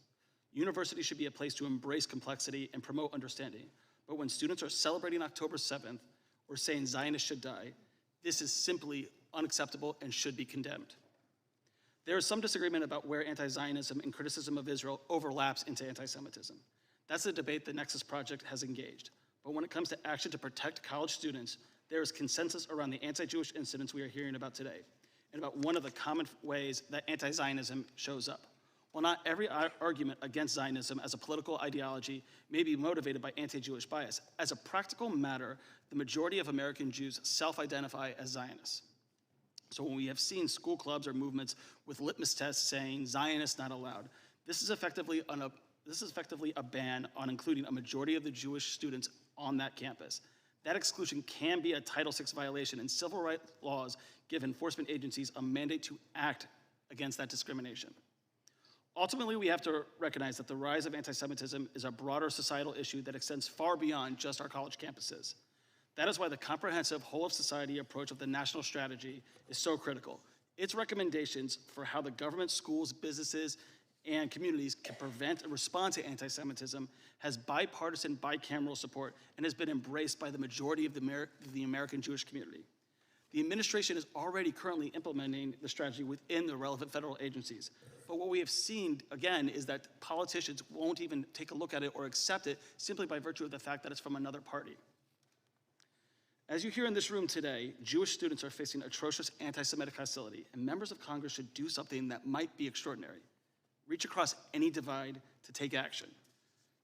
Universities should be a place to embrace complexity and promote understanding. But when students are celebrating October 7th or saying Zionists should die, this is simply unacceptable and should be condemned. There is some disagreement about where anti-Zionism and criticism of Israel overlaps into anti-Semitism. That's a debate the Nexus Project has engaged. But when it comes to action to protect college students, there is consensus around the anti-Jewish incidents we are hearing about today, and about one of the common ways that anti-Zionism shows up. While not every argument against Zionism as a political ideology may be motivated by anti-Jewish bias, as a practical matter, the majority of American Jews self-identify as Zionists. So when we have seen school clubs or movements with litmus tests saying Zionists not allowed, this is effectively a ban on including a majority of the Jewish students on that campus. That exclusion can be a Title VI violation, and civil rights laws give enforcement agencies a mandate to act against that discrimination. Ultimately, we have to recognize that the rise of anti-Semitism is a broader societal issue that extends far beyond just our college campuses. That is why the comprehensive whole-of-society approach of the national strategy is so critical. Its recommendations for how the government, schools, businesses, and communities can prevent and respond to anti-Semitism has bipartisan, bicameral support and has been embraced by the majority of the American Jewish community. The administration is already currently implementing the strategy within the relevant federal agencies. But what we have seen, again, is that politicians won't even take a look at it or accept it simply by virtue of the fact that it's from another party. As you hear in this room today, Jewish students are facing atrocious anti-Semitic hostility, and members of Congress should do something that might be extraordinary. Reach across any divide to take action.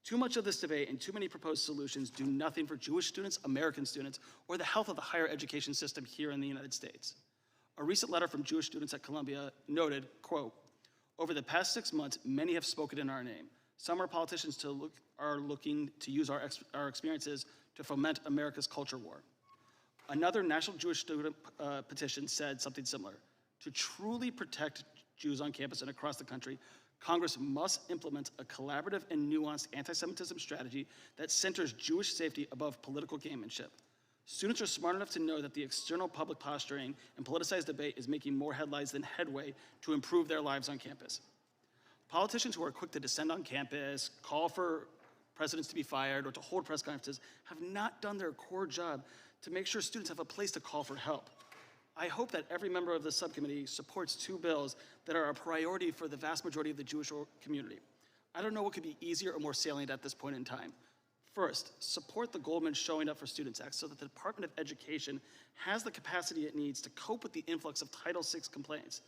Too much of this debate and too many proposed solutions do nothing for Jewish students, American students, or the health of the higher education system here in the United States. A recent letter from Jewish students at Columbia noted, quote, "Over the past 6 months, many have spoken in our name. Some are politicians are looking to use our experiences to foment America's culture war." Another National Jewish Student petition said something similar. To truly protect Jews on campus and across the country, Congress must implement a collaborative and nuanced anti-Semitism strategy that centers Jewish safety above political gamemanship. Students are smart enough to know that the external public posturing and politicized debate is making more headlines than headway to improve their lives on campus. Politicians who are quick to descend on campus, call for presidents to be fired, or to hold press conferences have not done their core job to make sure students have a place to call for help. I hope that every member of the subcommittee supports 2 bills that are a priority for the vast majority of the Jewish community. I don't know what could be easier or more salient at this point in time. First, support the Goldman Showing Up for Students Act so that the Department of Education has the capacity it needs to cope with the influx of Title VI complaints.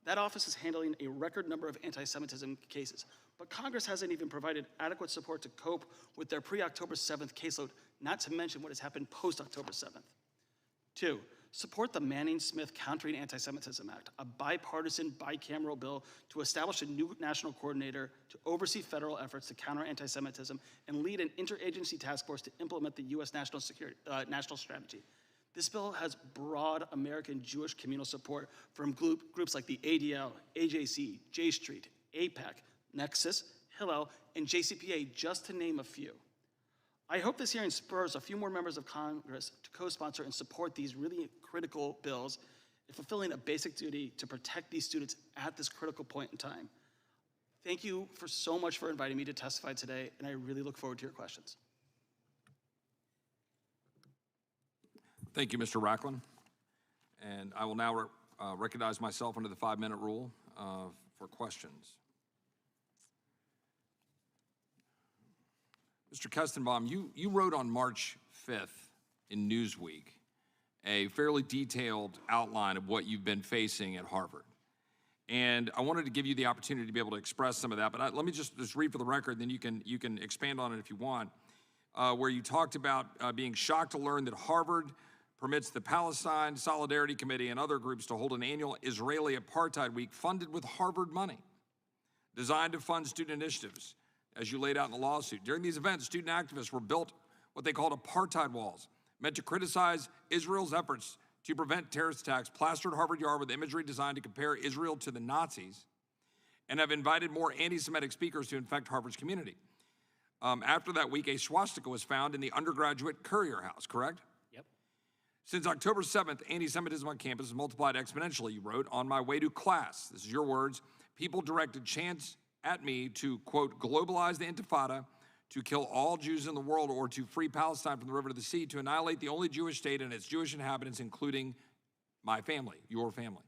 That office is handling a record number of anti-Semitism cases, but Congress hasn't even provided adequate support to cope with their pre-October 7th caseload, not to mention what has happened post-October 7th. 2, support the Manning-Smith Countering Anti-Semitism Act, a bipartisan, bicameral bill to establish a new national coordinator to oversee federal efforts to counter anti-Semitism and lead an interagency task force to implement the U.S. national strategy. This bill has broad American Jewish communal support from groups like the ADL, AJC, J Street, APEC, Nexus, Hillel, and JCPA, just to name a few. I hope this hearing spurs a few more members of Congress to co-sponsor and support these really critical bills in fulfilling a basic duty to protect these students at this critical point in time. Thank you so much for inviting me to testify today, and I really look forward to your questions. Thank you, Mr. Racklin. And I will now recognize myself under the 5-minute rule for questions. Mr. Kestenbaum, you wrote on March 5th in Newsweek a fairly detailed outline of what you've been facing at Harvard. And I wanted to give you the opportunity to be able to express some of that, but let me just read for the record, then you can expand on it if you want, where you talked about being shocked to learn that Harvard permits the Palestine Solidarity Committee and other groups to hold an annual Israeli Apartheid Week funded with Harvard money, designed to fund student initiatives, as you laid out in the lawsuit. During these events, student activists were built what they called apartheid walls, meant to criticize Israel's efforts to prevent terrorist attacks, plastered Harvard Yard with imagery designed to compare Israel to the Nazis, and have invited more anti-Semitic speakers to infect Harvard's community. After that week, a swastika was found in the undergraduate courier house, correct? Yep. Since October 7th, anti-Semitism on campus has multiplied exponentially, you wrote. On my way to class, this is your words, people directed chants at me to, quote, globalize the Intifada, to kill all Jews in the world, or to free Palestine from the river to the sea, to annihilate the only Jewish state and its Jewish inhabitants, including my family, your family.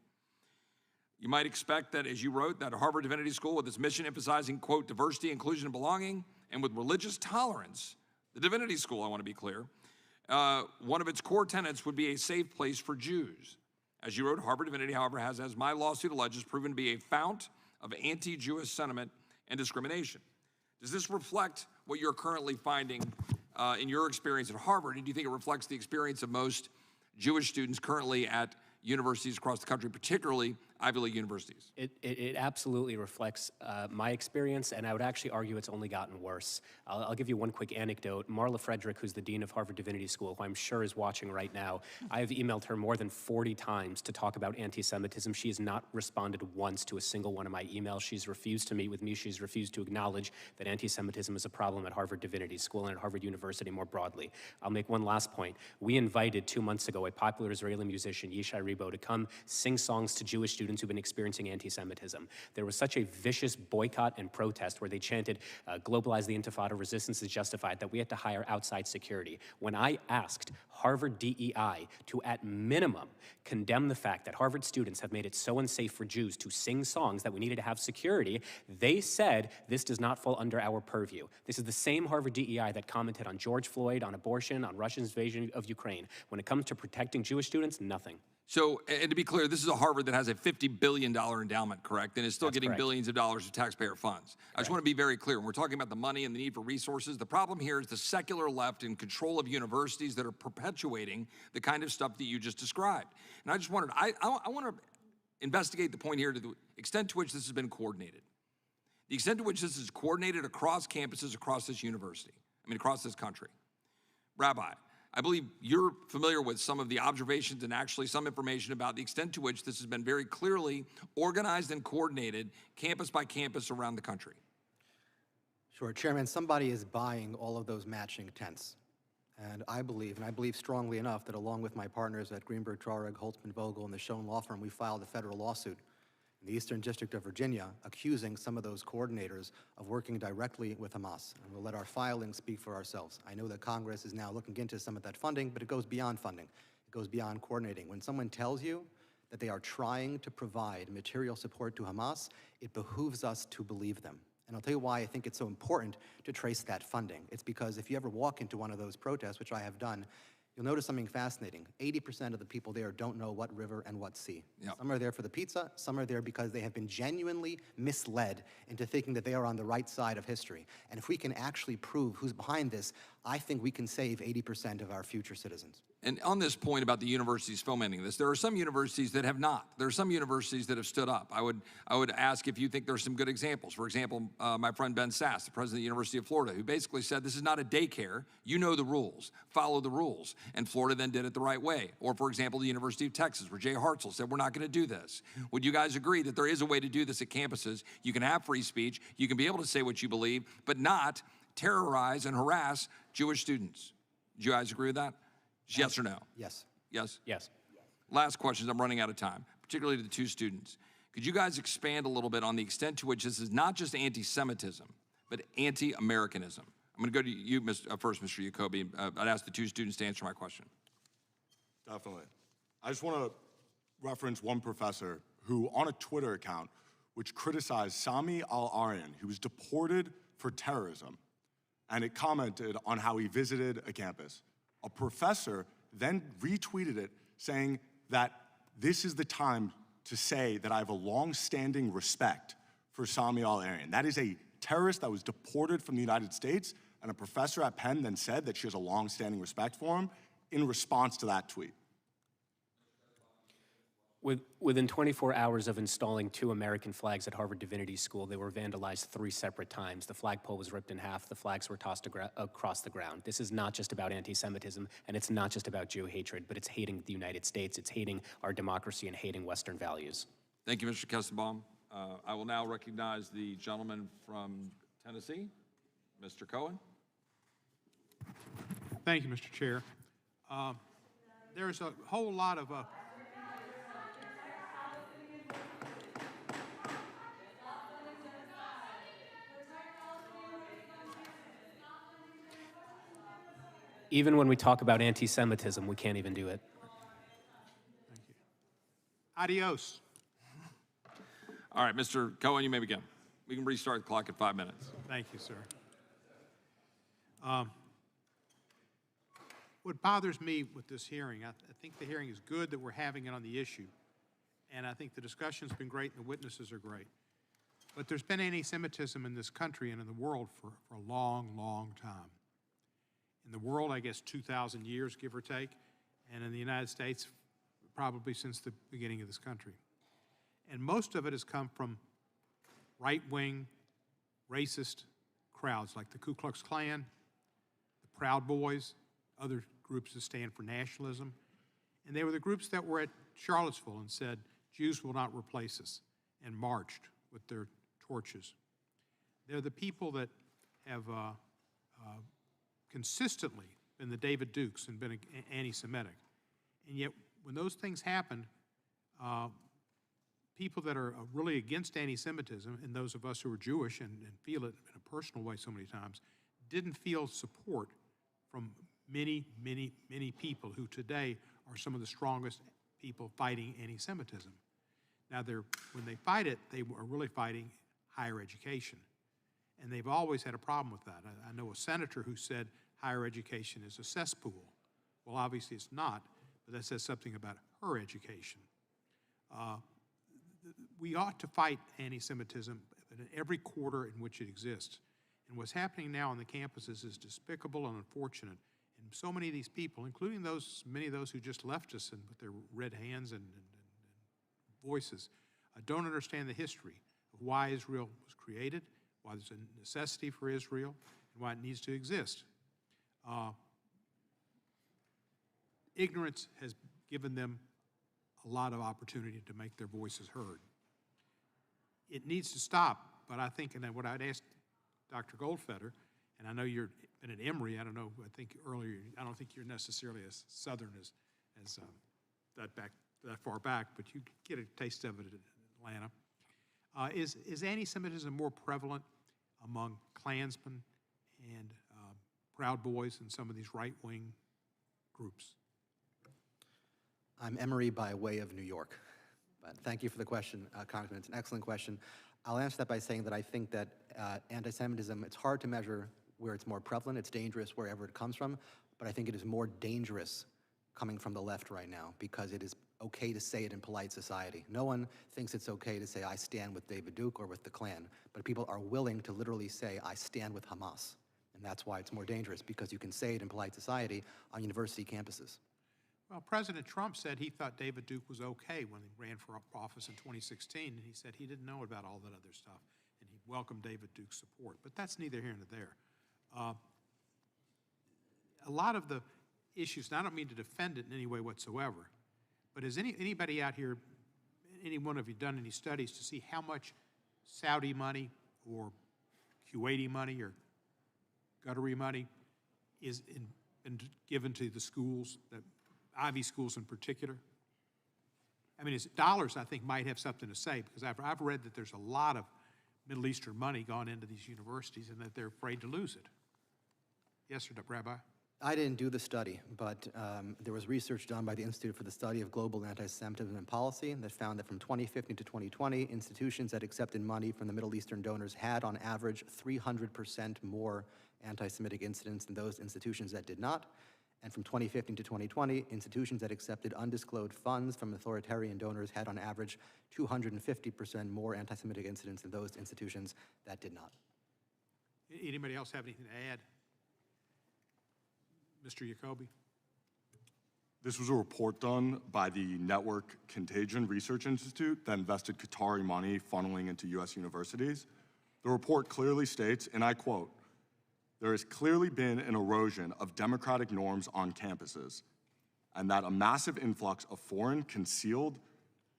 You might expect that, as you wrote, that Harvard Divinity School, with its mission emphasizing, quote, diversity, inclusion, and belonging, and with religious tolerance, the Divinity School, I want to be clear, one of its core tenets would be a safe place for Jews. As you wrote, Harvard Divinity, however, has, as my lawsuit alleges, proven to be a fount of anti-Jewish sentiment and discrimination. Does this reflect what you're currently finding in your experience at Harvard? And do you think it reflects the experience of most Jewish students currently at universities across the country, particularly Ivy League universities? It absolutely reflects my experience, and I would actually argue it's only gotten worse. I'll give you one quick anecdote. Marla Frederick, who's the dean of Harvard Divinity School, who I'm sure is watching right now, I have emailed her more than 40 times to talk about anti-Semitism. She has not responded once to a single one of my emails. She's refused to meet with me. She's refused to acknowledge that anti-Semitism is a problem at Harvard Divinity School and at Harvard University more broadly. I'll make one last point. We invited 2 months ago a popular Israeli musician, Yishai Ribo, to come sing songs to Jewish students students who've been experiencing anti-Semitism. There was such a vicious boycott and protest where they chanted, globalize the Intifada, resistance is justified, that we had to hire outside security. When I asked Harvard DEI to, at minimum, condemn the fact that Harvard students have made it so unsafe for Jews to sing songs that we needed to have security, they said this does not fall under our purview. This is the same Harvard DEI that commented on George Floyd, on abortion, on Russia's invasion of Ukraine. When it comes to protecting Jewish students, nothing. So, and to be clear, this is a Harvard that has a $50 billion endowment, correct? And is still getting correct. billions of dollars of taxpayer funds. I just want to be very clear. When we're talking about the money and the need for resources, the problem here is the secular left in control of universities that are perpetuating the kind of stuff that you just described. And I just wondered, I want to investigate the point here to the extent to which this has been coordinated. The extent to which this is coordinated across campuses, across this university, across this country. Rabbi, I believe you're familiar with some of the observations and actually some information about the extent to which this has been very clearly organized and coordinated campus by campus around the country. Sure, Chairman, somebody is buying all of those matching tents. And I believe strongly enough, that along with my partners at Greenberg, Traurig, Holtzman Vogel, and the Schoen Law Firm, we filed a federal lawsuit in the Eastern District of Virginia accusing some of those coordinators of working directly with Hamas. And we'll let our filings speak for ourselves. I know that Congress is now looking into some of that funding, but it goes beyond funding. It goes beyond coordinating. When someone tells you that they are trying to provide material support to Hamas, it behooves us to believe them. And I'll tell you why I think it's so important to trace that funding. It's because if you ever walk into one of those protests, which I have done, you'll notice something fascinating. 80% of the people there don't know what river and what sea. Yep. Some are there for the pizza, some are there because they have been genuinely misled into thinking that they are on the right side of history. And if we can actually prove who's behind this, I think we can save 80% of our future citizens. And on this point about the universities fomenting this, there are some universities that have not. There are some universities that have stood up. I would ask if you think there are some good examples. For example, my friend Ben Sass, the president of the University of Florida, who basically said, this is not a daycare. You know the rules. Follow the rules. And Florida then did it the right way. Or, for example, the University of Texas, where Jay Hartzell said, we're not going to do this. Would you guys agree that there is a way to do this at campuses? You can have free speech. You can be able to say what you believe, but not terrorize and harass Jewish students. Do you guys agree with that? Yes or no? Yes. Yes? Yes. Last questions, I'm running out of time, particularly to the two students. Could you guys expand a little bit on the extent to which this is not just anti-Semitism, but anti-Americanism? I'm going to go to you first, Mr. Jacoby. I'd ask the two students to answer my question. Definitely. I just want to reference one professor who, on a Twitter account, which criticized Sami al-Aryan, who was deported for terrorism, and it commented on how he visited a campus. A professor then retweeted it saying that this is the time to say that I have a long-standing respect for Sami al-Aryan. That is a terrorist that was deported from the United States, and a professor at Penn then said that she has a long-standing respect for him in response to that tweet. Within 24 hours of installing 2 American flags at Harvard Divinity School, they were vandalized 3 separate times. The flagpole was ripped in half. The flags were tossed across the ground. This is not just about anti-Semitism, and it's not just about Jew hatred, but it's hating the United States. It's hating our democracy and hating Western values. Thank you, Mr. Kestenbaum. I will now recognize the gentleman from Tennessee, Mr. Cohen. Thank you, Mr. Chair. There's a whole lot of Even when we talk about anti-Semitism, we can't even do it. Thank you. Adios. All right, Mr. Cohen, you may begin. We can restart the clock at 5 minutes. Thank you, sir. What bothers me with this hearing, I think the hearing is good that we're having it on the issue, and I think the discussion's been great and the witnesses are great. But there's been anti-Semitism in this country and in the world for a long, long time. In the world, I guess 2,000 years, give or take, and in the United States, probably since the beginning of this country. And most of it has come from right-wing, racist crowds like the Ku Klux Klan, the Proud Boys, other groups that stand for nationalism. And they were the groups that were at Charlottesville and said, Jews will not replace us, and marched with their torches. They're the people that have consistently been the David Dukes and been anti-Semitic. And yet, when those things happened, people that are really against anti-Semitism, and those of us who are Jewish and feel it in a personal way so many times, didn't feel support from many, many, many people who today are some of the strongest people fighting anti-Semitism. Now, when they fight it, they are really fighting higher education. And they've always had a problem with that. I know a senator who said higher education is a cesspool. Well, obviously it's not, but that says something about her education. We ought to fight anti-Semitism in every quarter in which it exists. And what's happening now on the campuses is despicable and unfortunate. And so many of these people, including many of those who just left us and with their red hands and voices, don't understand the history of why Israel was created, why there's a necessity for Israel, and why it needs to exist. Ignorance has given them a lot of opportunity to make their voices heard. It needs to stop, but I think, and what I'd ask Dr. Goldfeder, and I know you've been at Emory, I don't know, I think earlier, I don't think you're necessarily as Southern as that far back, but you get a taste of it in Atlanta. Is anti-Semitism more prevalent among Klansmen and Proud Boys and some of these right-wing groups? I'm Emory by way of New York. But thank you for the question, Congressman. It's an excellent question. I'll answer that by saying that I think that anti-Semitism, it's hard to measure where it's more prevalent. It's dangerous wherever it comes from. But I think it is more dangerous coming from the left right now because it is okay to say it in polite society. No one thinks it's okay to say, I stand with David Duke or with the Klan. But people are willing to literally say, I stand with Hamas. And that's why it's more dangerous, because you can say it in polite society on university campuses. Well, President Trump said he thought David Duke was okay when he ran for office in 2016, and he said he didn't know about all that other stuff, and he welcomed David Duke's support. But that's neither here nor there. A lot of the issues, and I don't mean to defend it in any way whatsoever, but has anybody out here, any one of you done any studies to see how much Saudi money or Kuwaiti money or Qatari money is given to the schools, the Ivy schools in particular? I mean, dollars, I think, might have something to say, because I've read that there's a lot of Middle Eastern money gone into these universities and that they're afraid to lose it. Yes, sir, Rabbi? I didn't do the study, but there was research done by the Institute for the Study of Global Anti-Semitism and Policy that found that from 2015 to 2020, institutions that accepted money from the Middle Eastern donors had, on average, 300% more anti-Semitic incidents than those institutions that did not. And from 2015 to 2020, institutions that accepted undisclosed funds from authoritarian donors had, on average, 250% more anti-Semitic incidents than those institutions that did not. Anybody else have anything to add? Mr. Jacoby? This was a report done by the Network Contagion Research Institute that invested Qatari money funneling into U.S. universities. The report clearly states, and I quote, "There has clearly been an erosion of democratic norms on campuses, and that a massive influx of foreign concealed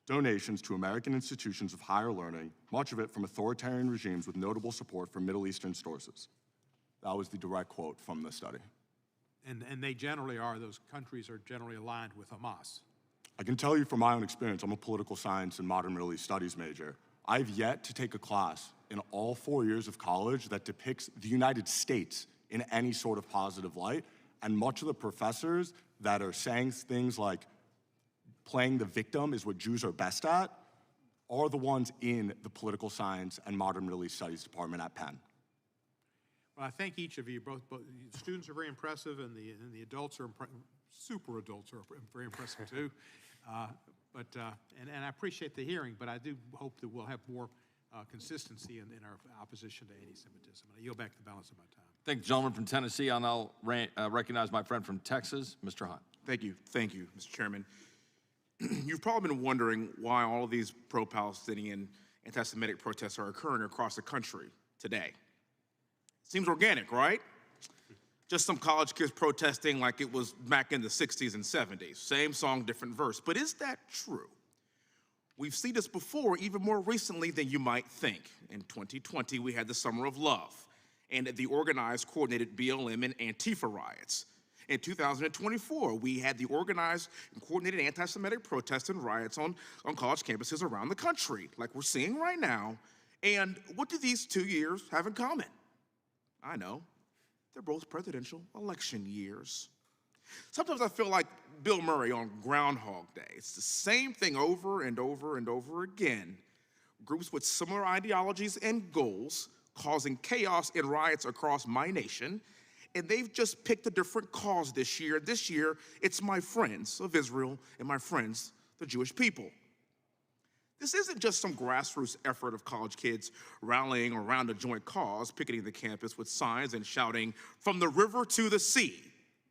donations to American institutions of higher learning, much of it from authoritarian regimes with notable support from Middle Eastern sources." That was the direct quote from the study. And they generally are, those countries are generally aligned with Hamas. I can tell you from my own experience, I'm a political science and modern Middle East studies major. I've yet to take a class in all 4 years of college that depicts the United States in any sort of positive light. And much of the professors that are saying things like playing the victim is what Jews are best at are the ones in the political science and modern Middle East studies department at Penn. Well, I thank each of you. Both the students are very impressive, and the adults are super adults are very impressive too. And I appreciate the hearing, but I do hope that we'll have more consistency in our opposition to anti-Semitism. I yield back the balance of my time. Thank the gentleman from Tennessee. I'll now recognize my friend from Texas, Mr. Hunt. Thank you, Mr. Chairman. You've probably been wondering why all of these pro-Palestinian anti-Semitic protests are occurring across the country today. Seems organic, right? Just some college kids protesting like it was back in the 60s and 70s. Same song, different verse. But is that true? We've seen this before, even more recently than you might think. In 2020, we had the Summer of Love and the organized, coordinated BLM and Antifa riots. In 2024, we had the organized and coordinated anti-Semitic protests and riots on college campuses around the country, like we're seeing right now. And what do these 2 years have in common? I know, they're both presidential election years. Sometimes I feel like Bill Murray on Groundhog Day. It's the same thing over and over and over again. Groups with similar ideologies and goals causing chaos and riots across my nation, and they've just picked a different cause this year. This year, it's my friends of Israel and my friends, the Jewish people. This isn't just some grassroots effort of college kids rallying around a joint cause, picketing the campus with signs and shouting, "From the river to the sea,"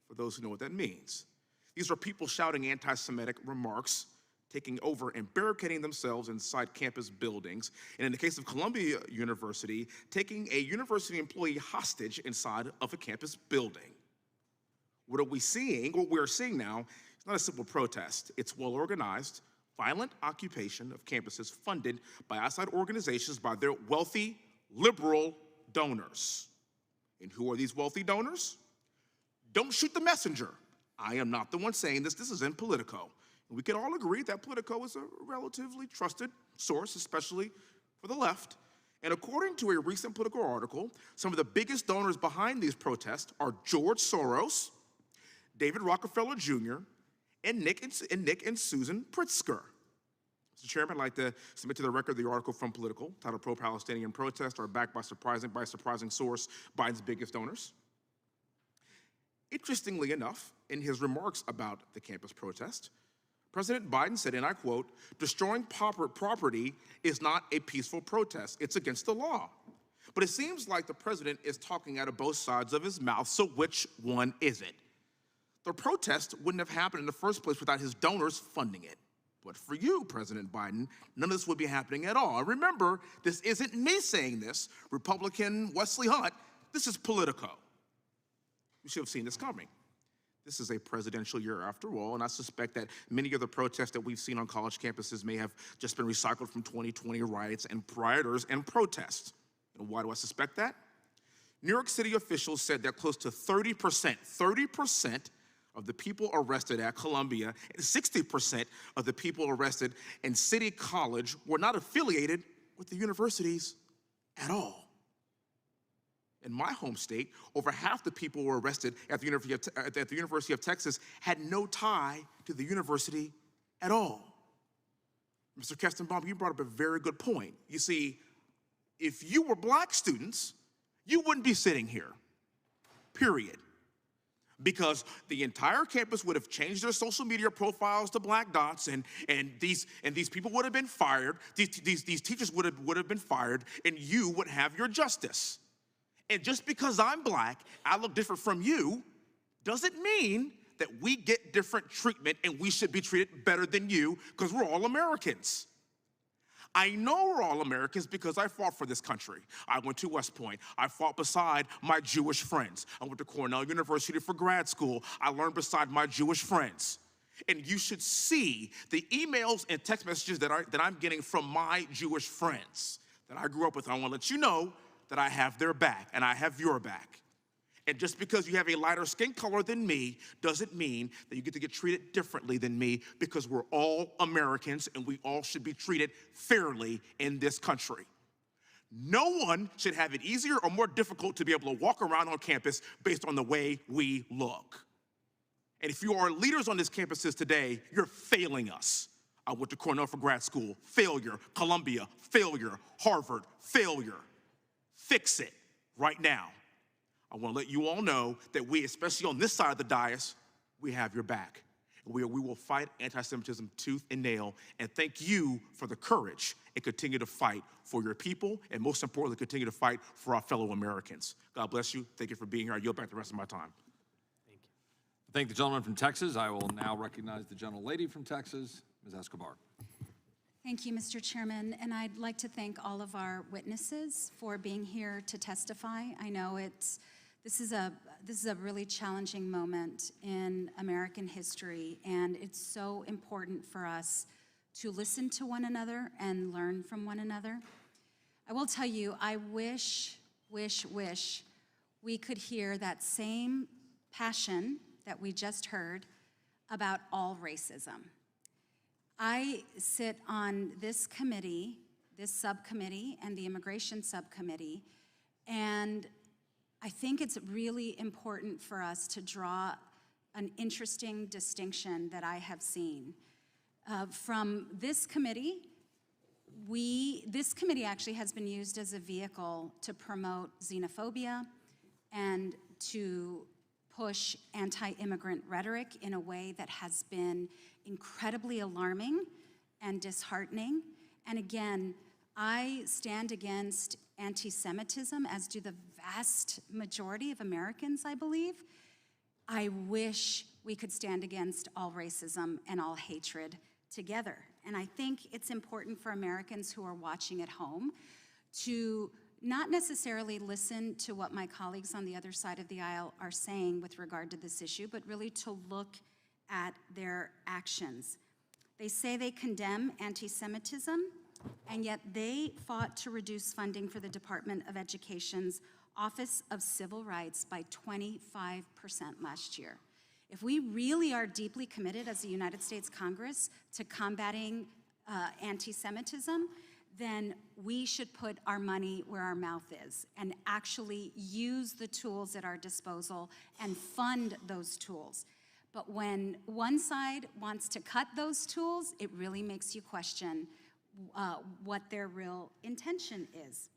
for those who know what that means. These are people shouting anti-Semitic remarks, taking over and barricading themselves inside campus buildings, and in the case of Columbia University, taking a university employee hostage inside of a campus building. What are we seeing? What we're seeing now is not a simple protest. It's well-organized, violent occupation of campuses funded by outside organizations by their wealthy, liberal donors. And who are these wealthy donors? Don't shoot the messenger. I am not the one saying this. This is in Politico. And we can all agree that Politico is a relatively trusted source, especially for the left. And according to a recent Politico article, some of the biggest donors behind these protests are George Soros, David Rockefeller Jr., and Nick and Susan Pritzker. Mr. Chairman, I'd like to submit to the record the article from Politico titled "Pro-Palestinian Protests Are Backed by Surprising Source, Biden's Biggest Donors." Interestingly enough, in his remarks about the campus protest, President Biden said, and I quote, "Destroying property is not a peaceful protest. It's against the law." But it seems like the president is talking out of both sides of his mouth, so which one is it? The protest wouldn't have happened in the first place without his donors funding it. But for you, President Biden, none of this would be happening at all. And remember, this isn't me saying this, Republican Wesley Hunt, this is Politico. You should have seen this coming. This is a presidential year after all, and I suspect that many of the protests that we've seen on college campuses may have just been recycled from 2020 riots and rioters and protests. And why do I suspect that? New York City officials said that close to 30% of the people arrested at Columbia and 60% of the people arrested in City College were not affiliated with the universities at all. In my home state, over half the people who were arrested at the University of Texas had no tie to the university at all. Mr. Kestenbaum, you brought up a very good point. You see, if you were black students, you wouldn't be sitting here, period. Because the entire campus would have changed their social media profiles to black dots, and these people would have been fired, these teachers would have been fired, and you would have your justice. And just because I'm black, I look different from you, doesn't mean that we get different treatment and we should be treated better than you because we're all Americans. I know we're all Americans because I fought for this country. I went to West Point. I fought beside my Jewish friends. I went to Cornell University for grad school. I learned beside my Jewish friends. And you should see the emails and text messages that I'm getting from my Jewish friends that I grew up with. I want to let you know that I have their back and I have your back. And just because you have a lighter skin color than me doesn't mean that you get to get treated differently than me, because we're all Americans and we all should be treated fairly in this country. No one should have it easier or more difficult to be able to walk around on campus based on the way we look. And if you are leaders on these campuses today, you're failing us. I went to Cornell for grad school, failure. Columbia, failure. Harvard, failure. Fix it right now. I want to let you all know that we, especially on this side of the dais, we have your back. We will fight anti-Semitism tooth and nail, and thank you for the courage and continue to fight for your people, and most importantly, continue to fight for our fellow Americans. God bless you. Thank you for being here. I yield back the rest of my time. Thank you. Thank the gentleman from Texas. I will now recognize the gentlelady from Texas, Ms. Escobar. Thank you, Mr. Chairman, and I'd like to thank all of our witnesses for being here to testify. I know this is a really challenging moment in American history, and it's so important for us to listen to one another and learn from one another. I will tell you, I wish we could hear that same passion that we just heard about all racism. I sit on this committee, this subcommittee, and the immigration subcommittee, and I think it's really important for us to draw an interesting distinction that I have seen. From this committee, this committee actually has been used as a vehicle to promote xenophobia and to push anti-immigrant rhetoric in a way that has been incredibly alarming and disheartening. And again, I stand against anti-Semitism, as do the vast majority of Americans, I believe. I wish we could stand against all racism and all hatred together. And I think it's important for Americans who are watching at home to not necessarily listen to what my colleagues on the other side of the aisle are saying with regard to this issue, but really to look at their actions. They say they condemn anti-Semitism, and yet they fought to reduce funding for the Department of Education's Office of Civil Rights by 25% last year. If we really are deeply committed as the United States Congress to combating anti-Semitism, then we should put our money where our mouth is and actually use the tools at our disposal and fund those tools. But when one side wants to cut those tools, it really makes you question what their real intention is.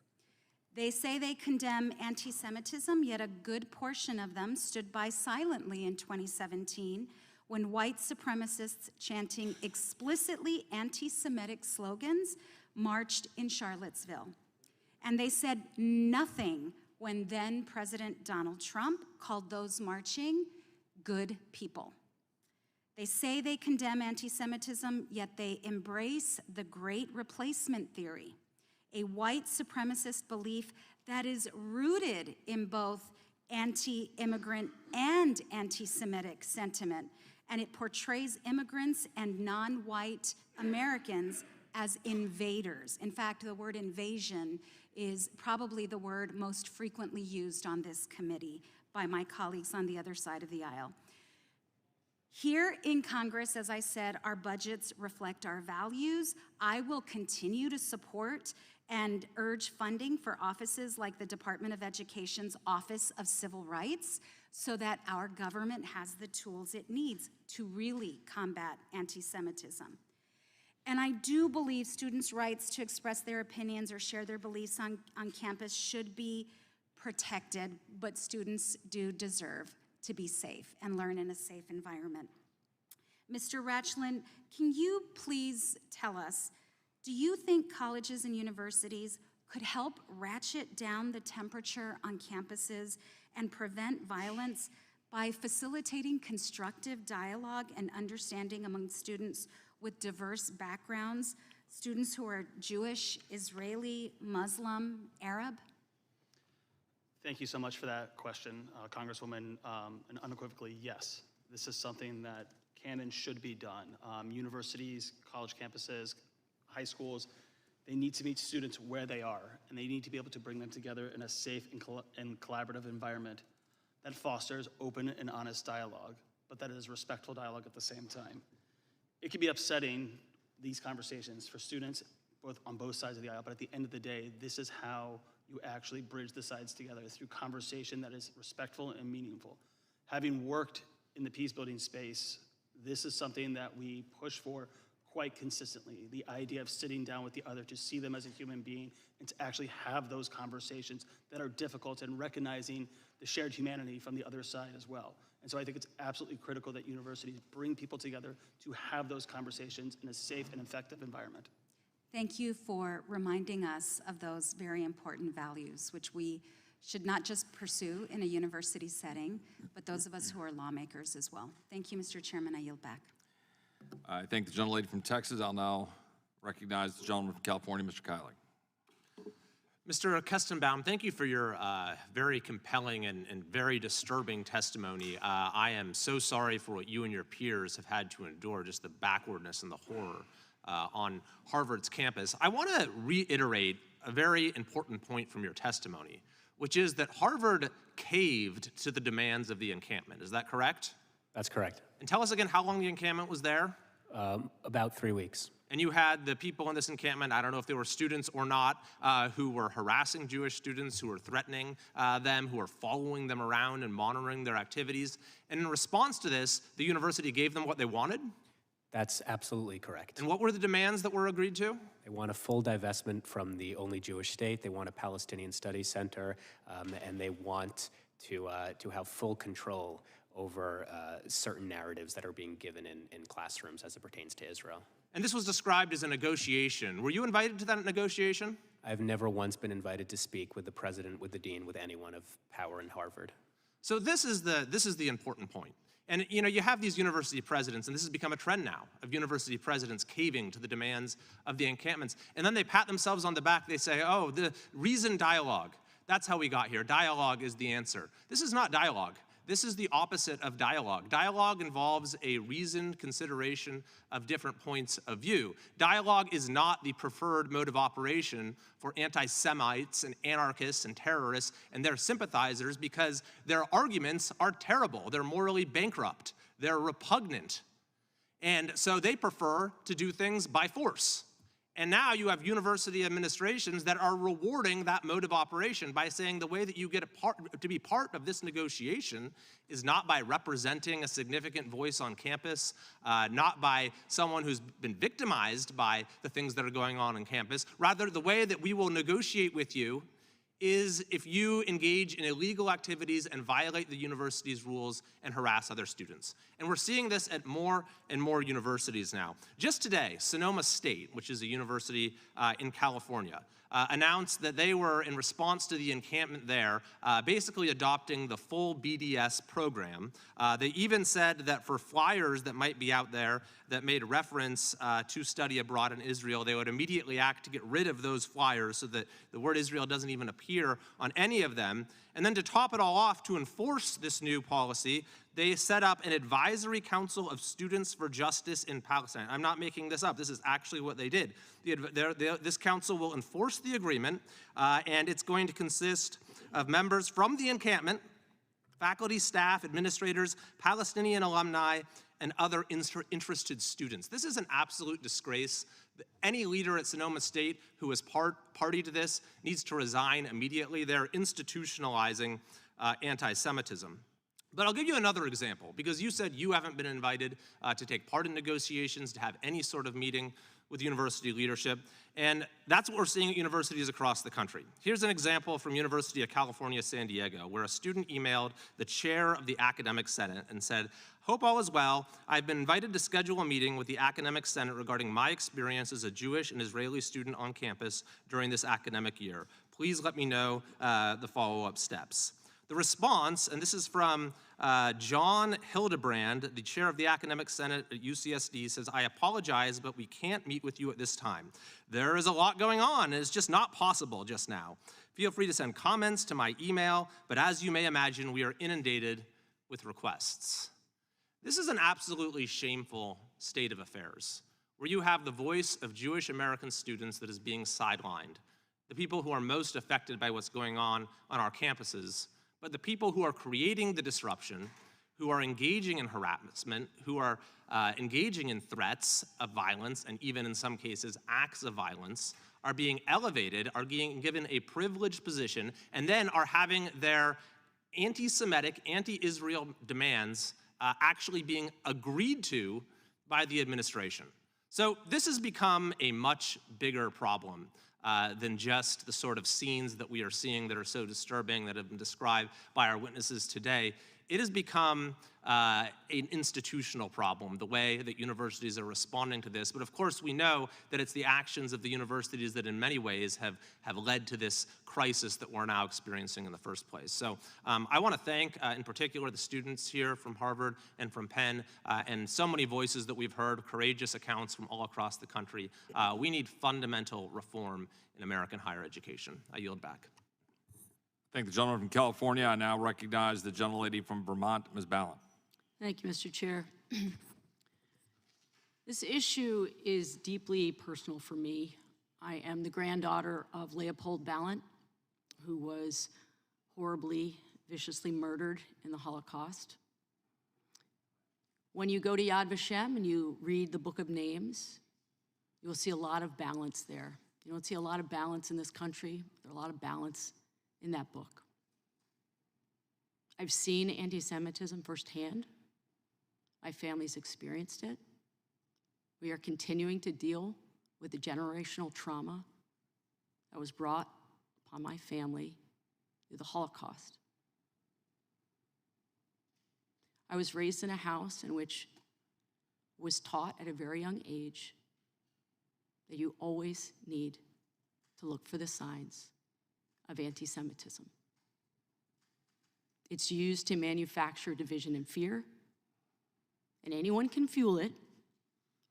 They say they condemn anti-Semitism, yet a good portion of them stood by silently in 2017 when white supremacists chanting explicitly anti-Semitic slogans marched in Charlottesville. And they said nothing when then President Donald Trump called those marching good people. They say they condemn anti-Semitism, yet they embrace the Great Replacement theory, a white supremacist belief that is rooted in both anti-immigrant and anti-Semitic sentiment, and it portrays immigrants and non-white Americans as invaders. In fact, the word invasion is probably the word most frequently used on this committee by my colleagues on the other side of the aisle. Here in Congress, as I said, our budgets reflect our values. I will continue to support and urge funding for offices like the Department of Education's Office of Civil Rights so that our government has the tools it needs to really combat anti-Semitism. And I do believe students' rights to express their opinions or share their beliefs on campus should be protected, but students do deserve to be safe and learn in a safe environment. Mr. Rachlan, can you please tell us, do you think colleges and universities could help ratchet down the temperature on campuses and prevent violence by facilitating constructive dialogue and understanding among students with diverse backgrounds, students who are Jewish, Israeli, Muslim, Arab? Thank you so much for that question, Congresswoman, and unequivocally, yes. This is something that can and should be done. Universities, college campuses, high schools, they need to meet students where they are, and they need to be able to bring them together in a safe and collaborative environment that fosters open and honest dialogue, but that is respectful dialogue at the same time. It can be upsetting, these conversations, for students on both sides of the aisle, but at the end of the day, this is how you actually bridge the sides together, through conversation that is respectful and meaningful. Having worked in the peace-building space, this is something that we push for quite consistently, the idea of sitting down with the other to see them as a human being and to actually have those conversations that are difficult and recognizing the shared humanity from the other side as well. And so I think it's absolutely critical that universities bring people together to have those conversations in a safe and effective environment. Thank you for reminding us of those very important values, which we should not just pursue in a university setting, but those of us who are lawmakers as well. Thank you, Mr. Chairman. I yield back. I thank the gentlelady from Texas. I'll now recognize the gentleman from California, Mr. Kiley. Mr. Kestenbaum, thank you for your very compelling and very disturbing testimony. I am so sorry for what you and your peers have had to endure, just the backwardness and the horror on Harvard's campus. I want to reiterate a very important point from your testimony, which is that Harvard caved to the demands of the encampment. Is that correct? That's correct. And tell us again how long the encampment was there? About 3 weeks. And you had the people in this encampment, I don't know if they were students or not, who were harassing Jewish students, who were threatening them, who were following them around and monitoring their activities. And in response to this, the university gave them what they wanted? That's absolutely correct. And what were the demands that were agreed to? They want a full divestment from the only Jewish state. They want a Palestinian Studies Center, and they want to have full control over certain narratives that are being given in classrooms as it pertains to Israel. And this was described as a negotiation. Were you invited to that negotiation? I've never once been invited to speak with the president, with the dean, with anyone of power in Harvard. So this is the important point. And you have these university presidents, and this has become a trend now, of university presidents caving to the demands of the encampments. And then they pat themselves on the back, they say, oh, the reasoned dialogue. That's how we got here. Dialogue is the answer. This is not dialogue. This is the opposite of dialogue. Dialogue involves a reasoned consideration of different points of view. Dialogue is not the preferred mode of operation for anti-Semites and anarchists and terrorists and their sympathizers because their arguments are terrible. They're morally bankrupt. They're repugnant. And so they prefer to do things by force. And now you have university administrations that are rewarding that mode of operation by saying the way that you get to be part of this negotiation is not by representing a significant voice on campus, not by someone who's been victimized by the things that are going on campus. Rather, the way that we will negotiate with you is if you engage in illegal activities and violate the university's rules and harass other students. And we're seeing this at more and more universities now. Just today, Sonoma State, which is a university in California, announced that they were, in response to the encampment there, basically adopting the full BDS program. They even said that for flyers that might be out there that made reference to study abroad in Israel, they would immediately act to get rid of those flyers so that the word Israel doesn't even appear on any of them. And then to top it all off, to enforce this new policy, they set up an advisory council of students for justice in Palestine. I'm not making this up. This is actually what they did. This council will enforce the agreement, and it's going to consist of members from the encampment, faculty, staff, administrators, Palestinian alumni, and other interested students. This is an absolute disgrace. Any leader at Sonoma State who is party to this needs to resign immediately. They're institutionalizing anti-Semitism. But I'll give you another example, because you said you haven't been invited to take part in negotiations, to have any sort of meeting with university leadership, and that's what we're seeing at universities across the country. Here's an example from University of California, San Diego, where a student emailed the chair of the Academic Senate and said, "Hope all is well. I've been invited to schedule a meeting with the Academic Senate regarding my experience as a Jewish and Israeli student on campus during this academic year. Please let me know the follow-up steps." The response, and this is from John Hildebrand, the chair of the Academic Senate at UCSD, says, "I apologize, but we can't meet with you at this time. There is a lot going on, and it's just not possible just now. Feel free to send comments to my email, but as you may imagine, we are inundated with requests." This is an absolutely shameful state of affairs, where you have the voice of Jewish American students that is being sidelined, the people who are most affected by what's going on our campuses, but the people who are creating the disruption, who are engaging in harassment, who are engaging in threats of violence, and even in some cases acts of violence, are being elevated, are being given a privileged position, and then are having their anti-Semitic, anti-Israel demands actually being agreed to by the administration. So this has become a much bigger problem than just the sort of scenes that we are seeing that are so disturbing that have been described by our witnesses today. It has become an institutional problem, the way that universities are responding to this. But of course, we know that it's the actions of the universities that in many ways have led to this crisis that we're now experiencing in the first place. So I want to thank, in particular, the students here from Harvard and from Penn, and so many voices that we've heard, courageous accounts from all across the country. We need fundamental reform in American higher education. I yield back. Thank the gentleman from California. I now recognize the gentlelady from Vermont, Ms. Ballin. Thank you, Mr. Chair. This issue is deeply personal for me. I am the granddaughter of Leopold Ballin, who was horribly, viciously murdered in the Holocaust. When you go to Yad Vashem and you read the Book of Names, you'll see a lot of balance there. You don't see a lot of balance in this country. There's a lot of balance in that book. I've seen anti-Semitism firsthand. My family's experienced it. We are continuing to deal with the generational trauma that was brought upon my family through the Holocaust. I was raised in a house in which was taught at a very young age that you always need to look for the signs of anti-Semitism. It's used to manufacture division and fear, and anyone can fuel it,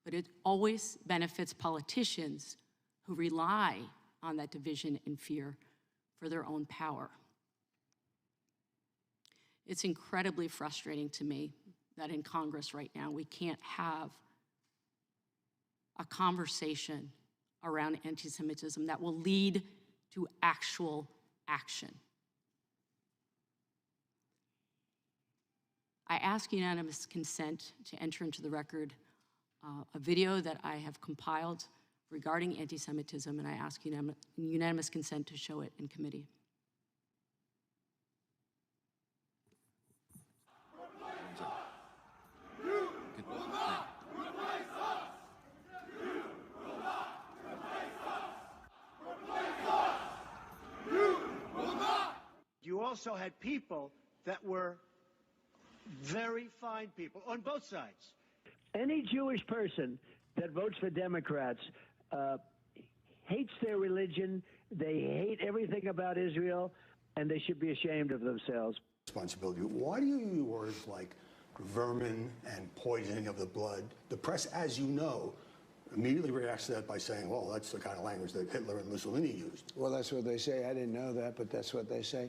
but it always benefits politicians who rely on that division and fear for their own power. It's incredibly frustrating to me that in Congress right now we can't have a conversation around anti-Semitism that will lead to actual action. I ask unanimous consent to enter into the record a video that I have compiled regarding anti-Semitism, and I ask unanimous consent to show it in committee. You also had people that were very fine people on both sides. Any Jewish person that votes for Democrats hates their religion, they hate everything about Israel, and they should be ashamed of themselves. Responsibility. Why do you use words like vermin and poisoning of the blood? The press, as you know, immediately reacts to that by saying, well, that's the kind of language that Hitler and Mussolini used. Well, that's what they say. I didn't know that, but that's what they say.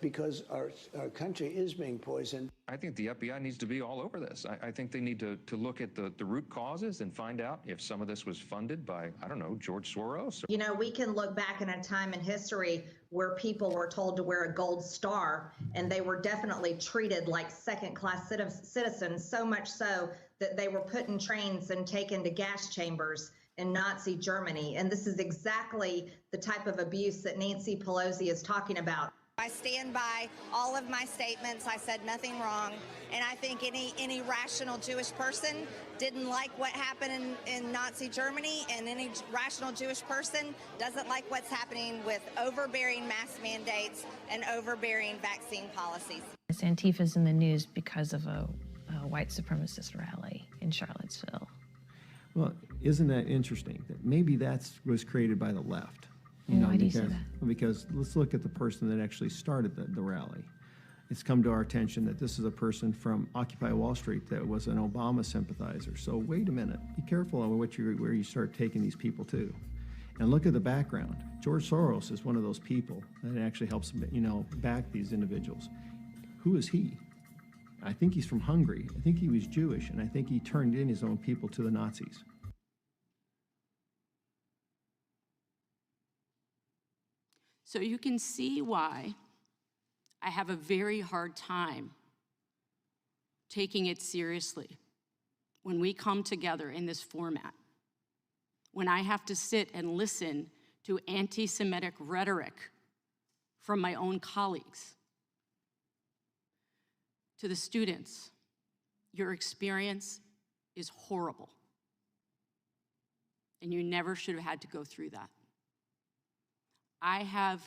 Because our country is being poisoned. I think the FBI needs to be all over this. I think they need to look at the root causes and find out if some of this was funded by, I don't know, George Soros. You know, we can look back in a time in history where people were told to wear a gold star, and they were definitely treated like second-class citizens, so much so that they were put in trains and taken to gas chambers in Nazi Germany. And this is exactly the type of abuse that Nancy Pelosi is talking about. I stand by all of my statements. I said nothing wrong. And I think any rational Jewish person didn't like what happened in Nazi Germany, and any rational Jewish person doesn't like what's happening with overbearing mask mandates and overbearing vaccine policies. Antifa's in the news because of a white supremacist rally in Charlottesville. Well, isn't that interesting? That maybe that was created by the left. Why do you say that? Because let's look at the person that actually started the rally. It's come to our attention that this is a person from Occupy Wall Street that was an Obama sympathizer. So wait a minute, be careful on where you start taking these people to. And look at the background. George Soros is one of those people that actually helps, back these individuals. Who is he? I think he's from Hungary. I think he was Jewish, and I think he turned in his own people to the Nazis. So you can see why I have a very hard time taking it seriously when we come together in this format, when I have to sit and listen to anti-Semitic rhetoric from my own colleagues. To the students, your experience is horrible, and you never should have had to go through that. I have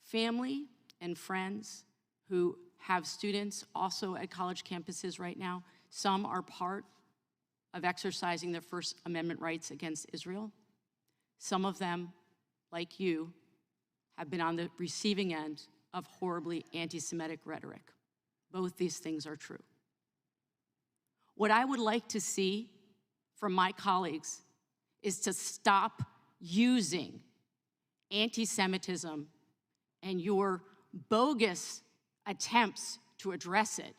family and friends who have students also at college campuses right now. Some are part of exercising their First Amendment rights against Israel. Some of them, like you, have been on the receiving end of horribly anti-Semitic rhetoric. Both these things are true. What I would like to see from my colleagues is to stop using anti-Semitism and your bogus attempts to address it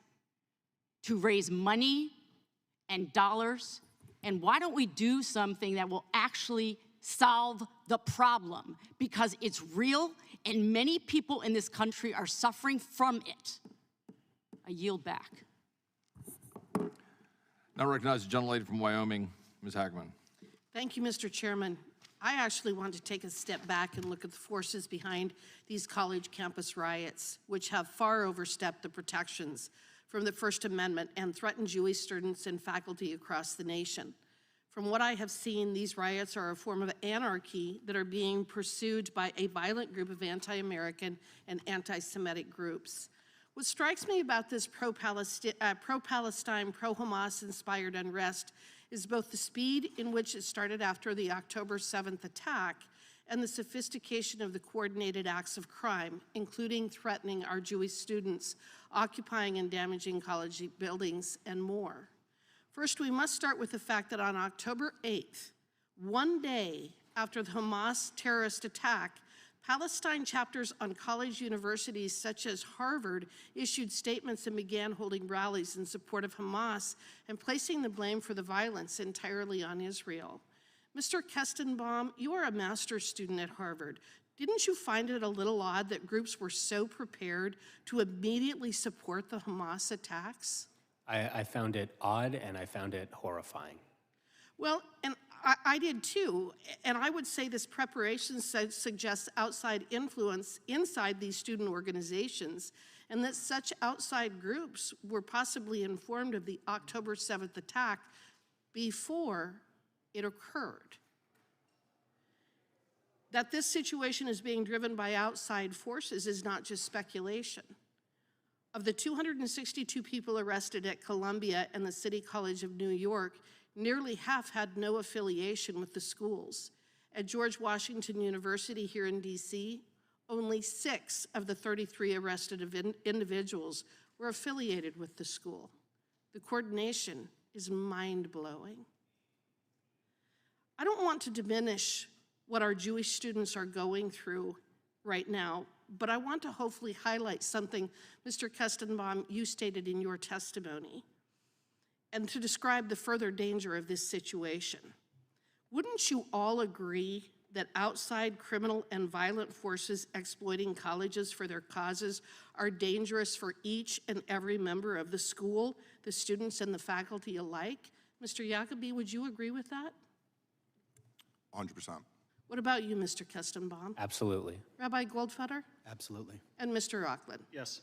to raise money and dollars. And why don't we do something that will actually solve the problem? Because it's real, and many people in this country are suffering from it. I yield back. Now recognize the gentlelady from Wyoming, Ms. Hackman. Thank you, Mr. Chairman. I actually want to take a step back and look at the forces behind these college campus riots, which have far overstepped the protections from the First Amendment and threaten Jewish students and faculty across the nation. From what I have seen, these riots are a form of anarchy that are being pursued by a violent group of anti-American and anti-Semitic groups. What strikes me about this pro-Palestine, pro-Hamas inspired unrest is both the speed in which it started after the October 7th attack and the sophistication of the coordinated acts of crime, including threatening our Jewish students, occupying and damaging college buildings, and more. First, we must start with the fact that on October 8th, one day after the Hamas terrorist attack, Palestine chapters on college universities such as Harvard issued statements and began holding rallies in support of Hamas and placing the blame for the violence entirely on Israel. Mr. Kestenbaum, you are a master's student at Harvard. Didn't you find it a little odd that groups were so prepared to immediately support the Hamas attacks? I found it odd and I found it horrifying. Well, and I did too, and I would say this preparation suggests outside influence inside these student organizations, and that such outside groups were possibly informed of the October 7th attack before it occurred. That this situation is being driven by outside forces is not just speculation. Of the 262 people arrested at Columbia and the City College of New York, nearly half had no affiliation with the schools. At George Washington University here in DC, only 6 of the 33 arrested individuals were affiliated with the school. The coordination is mind-blowing. I don't want to diminish what our Jewish students are going through right now, but I want to hopefully highlight something, Mr. Kestenbaum, you stated in your testimony, and to describe the further danger of this situation. Wouldn't you all agree that outside criminal and violent forces exploiting colleges for their causes are dangerous for each and every member of the school, the students and the faculty alike? Mr. Jacobi, would you agree with that? 100%. What about you, Mr. Kestenbaum? Absolutely. Rabbi Goldfeder? Absolutely. And Mr. Rockland? Yes.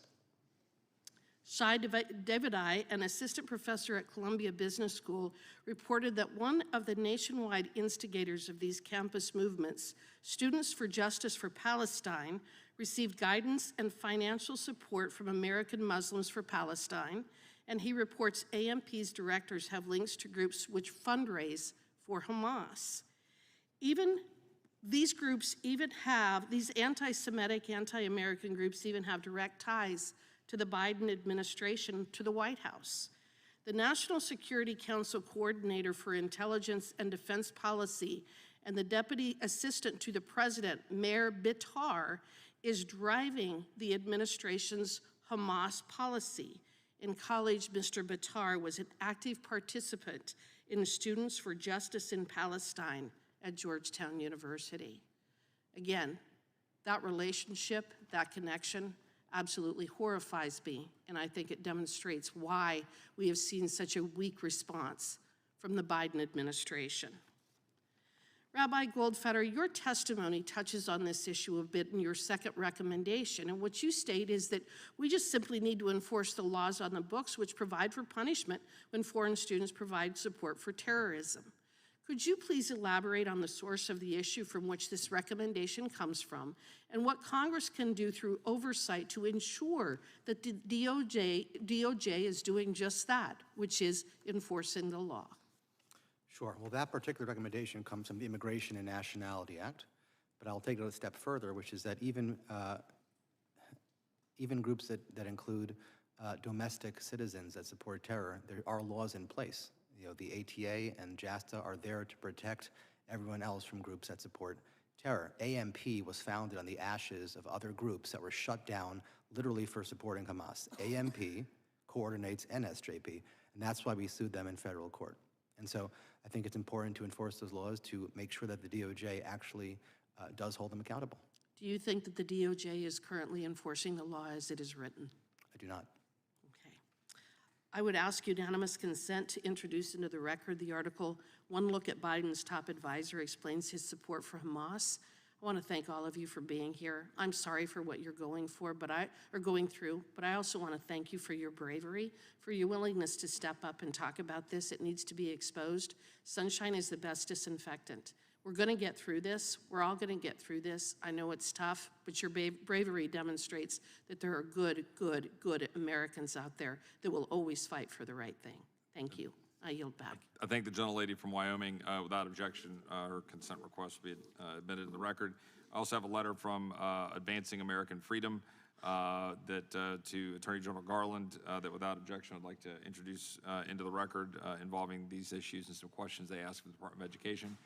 Shai Davidai, an assistant professor at Columbia Business School, reported that one of the nationwide instigators of these campus movements, Students for Justice for Palestine, received guidance and financial support from American Muslims for Palestine, and he reports AMP's directors have links to groups which fundraise for Hamas. These groups even have, these anti-Semitic, anti-American groups even have direct ties to the Biden administration, to the White House. The National Security Council Coordinator for Intelligence and Defense Policy and the Deputy Assistant to the President, Mayor Bitar, is driving the administration's Hamas policy. In college, Mr. Bitar was an active participant in Students for Justice in Palestine at Georgetown University. Again, that relationship, that connection, absolutely horrifies me, and I think it demonstrates why we have seen such a weak response from the Biden administration. Rabbi Goldfeder, your testimony touches on this issue a bit in your second recommendation, and what you state is that we just simply need to enforce the laws on the books which provide for punishment when foreign students provide support for terrorism. Could you please elaborate on the source of the issue from which this recommendation comes from and what Congress can do through oversight to ensure that the DOJ is doing just that, which is enforcing the law? Sure. Well, that particular recommendation comes from the Immigration and Nationality Act, but I'll take it a step further, which is that even groups that include domestic citizens that support terror, there are laws in place. You know, the ATA and JASTA are there to protect everyone else from groups that support terror. AMP was founded on the ashes of other groups that were shut down literally for supporting Hamas. AMP coordinates NSJP, and that's why we sued them in federal court. And so I think it's important to enforce those laws to make sure that the DOJ actually does hold them accountable. Do you think that the DOJ is currently enforcing the law as it is written? I do not. I would ask unanimous consent to introduce into the record the article, "One Look at Biden's Top Advisor Explains His Support for Hamas." I want to thank all of you for being here. I'm sorry for what you're going through, but I also want to thank you for your bravery, for your willingness to step up and talk about this. It needs to be exposed. Sunshine is the best disinfectant. We're going to get through this. We're all going to get through this. I know it's tough, but your bravery demonstrates that there are good Americans out there that will always fight for the right thing. Thank you. I yield back. I thank the gentlelady from Wyoming. Without objection, her consent request will be admitted in the record. I also have a letter from Advancing American Freedom to Attorney General Garland that without objection I'd like to introduce into the record involving these issues and some questions they asked of the Department of Education.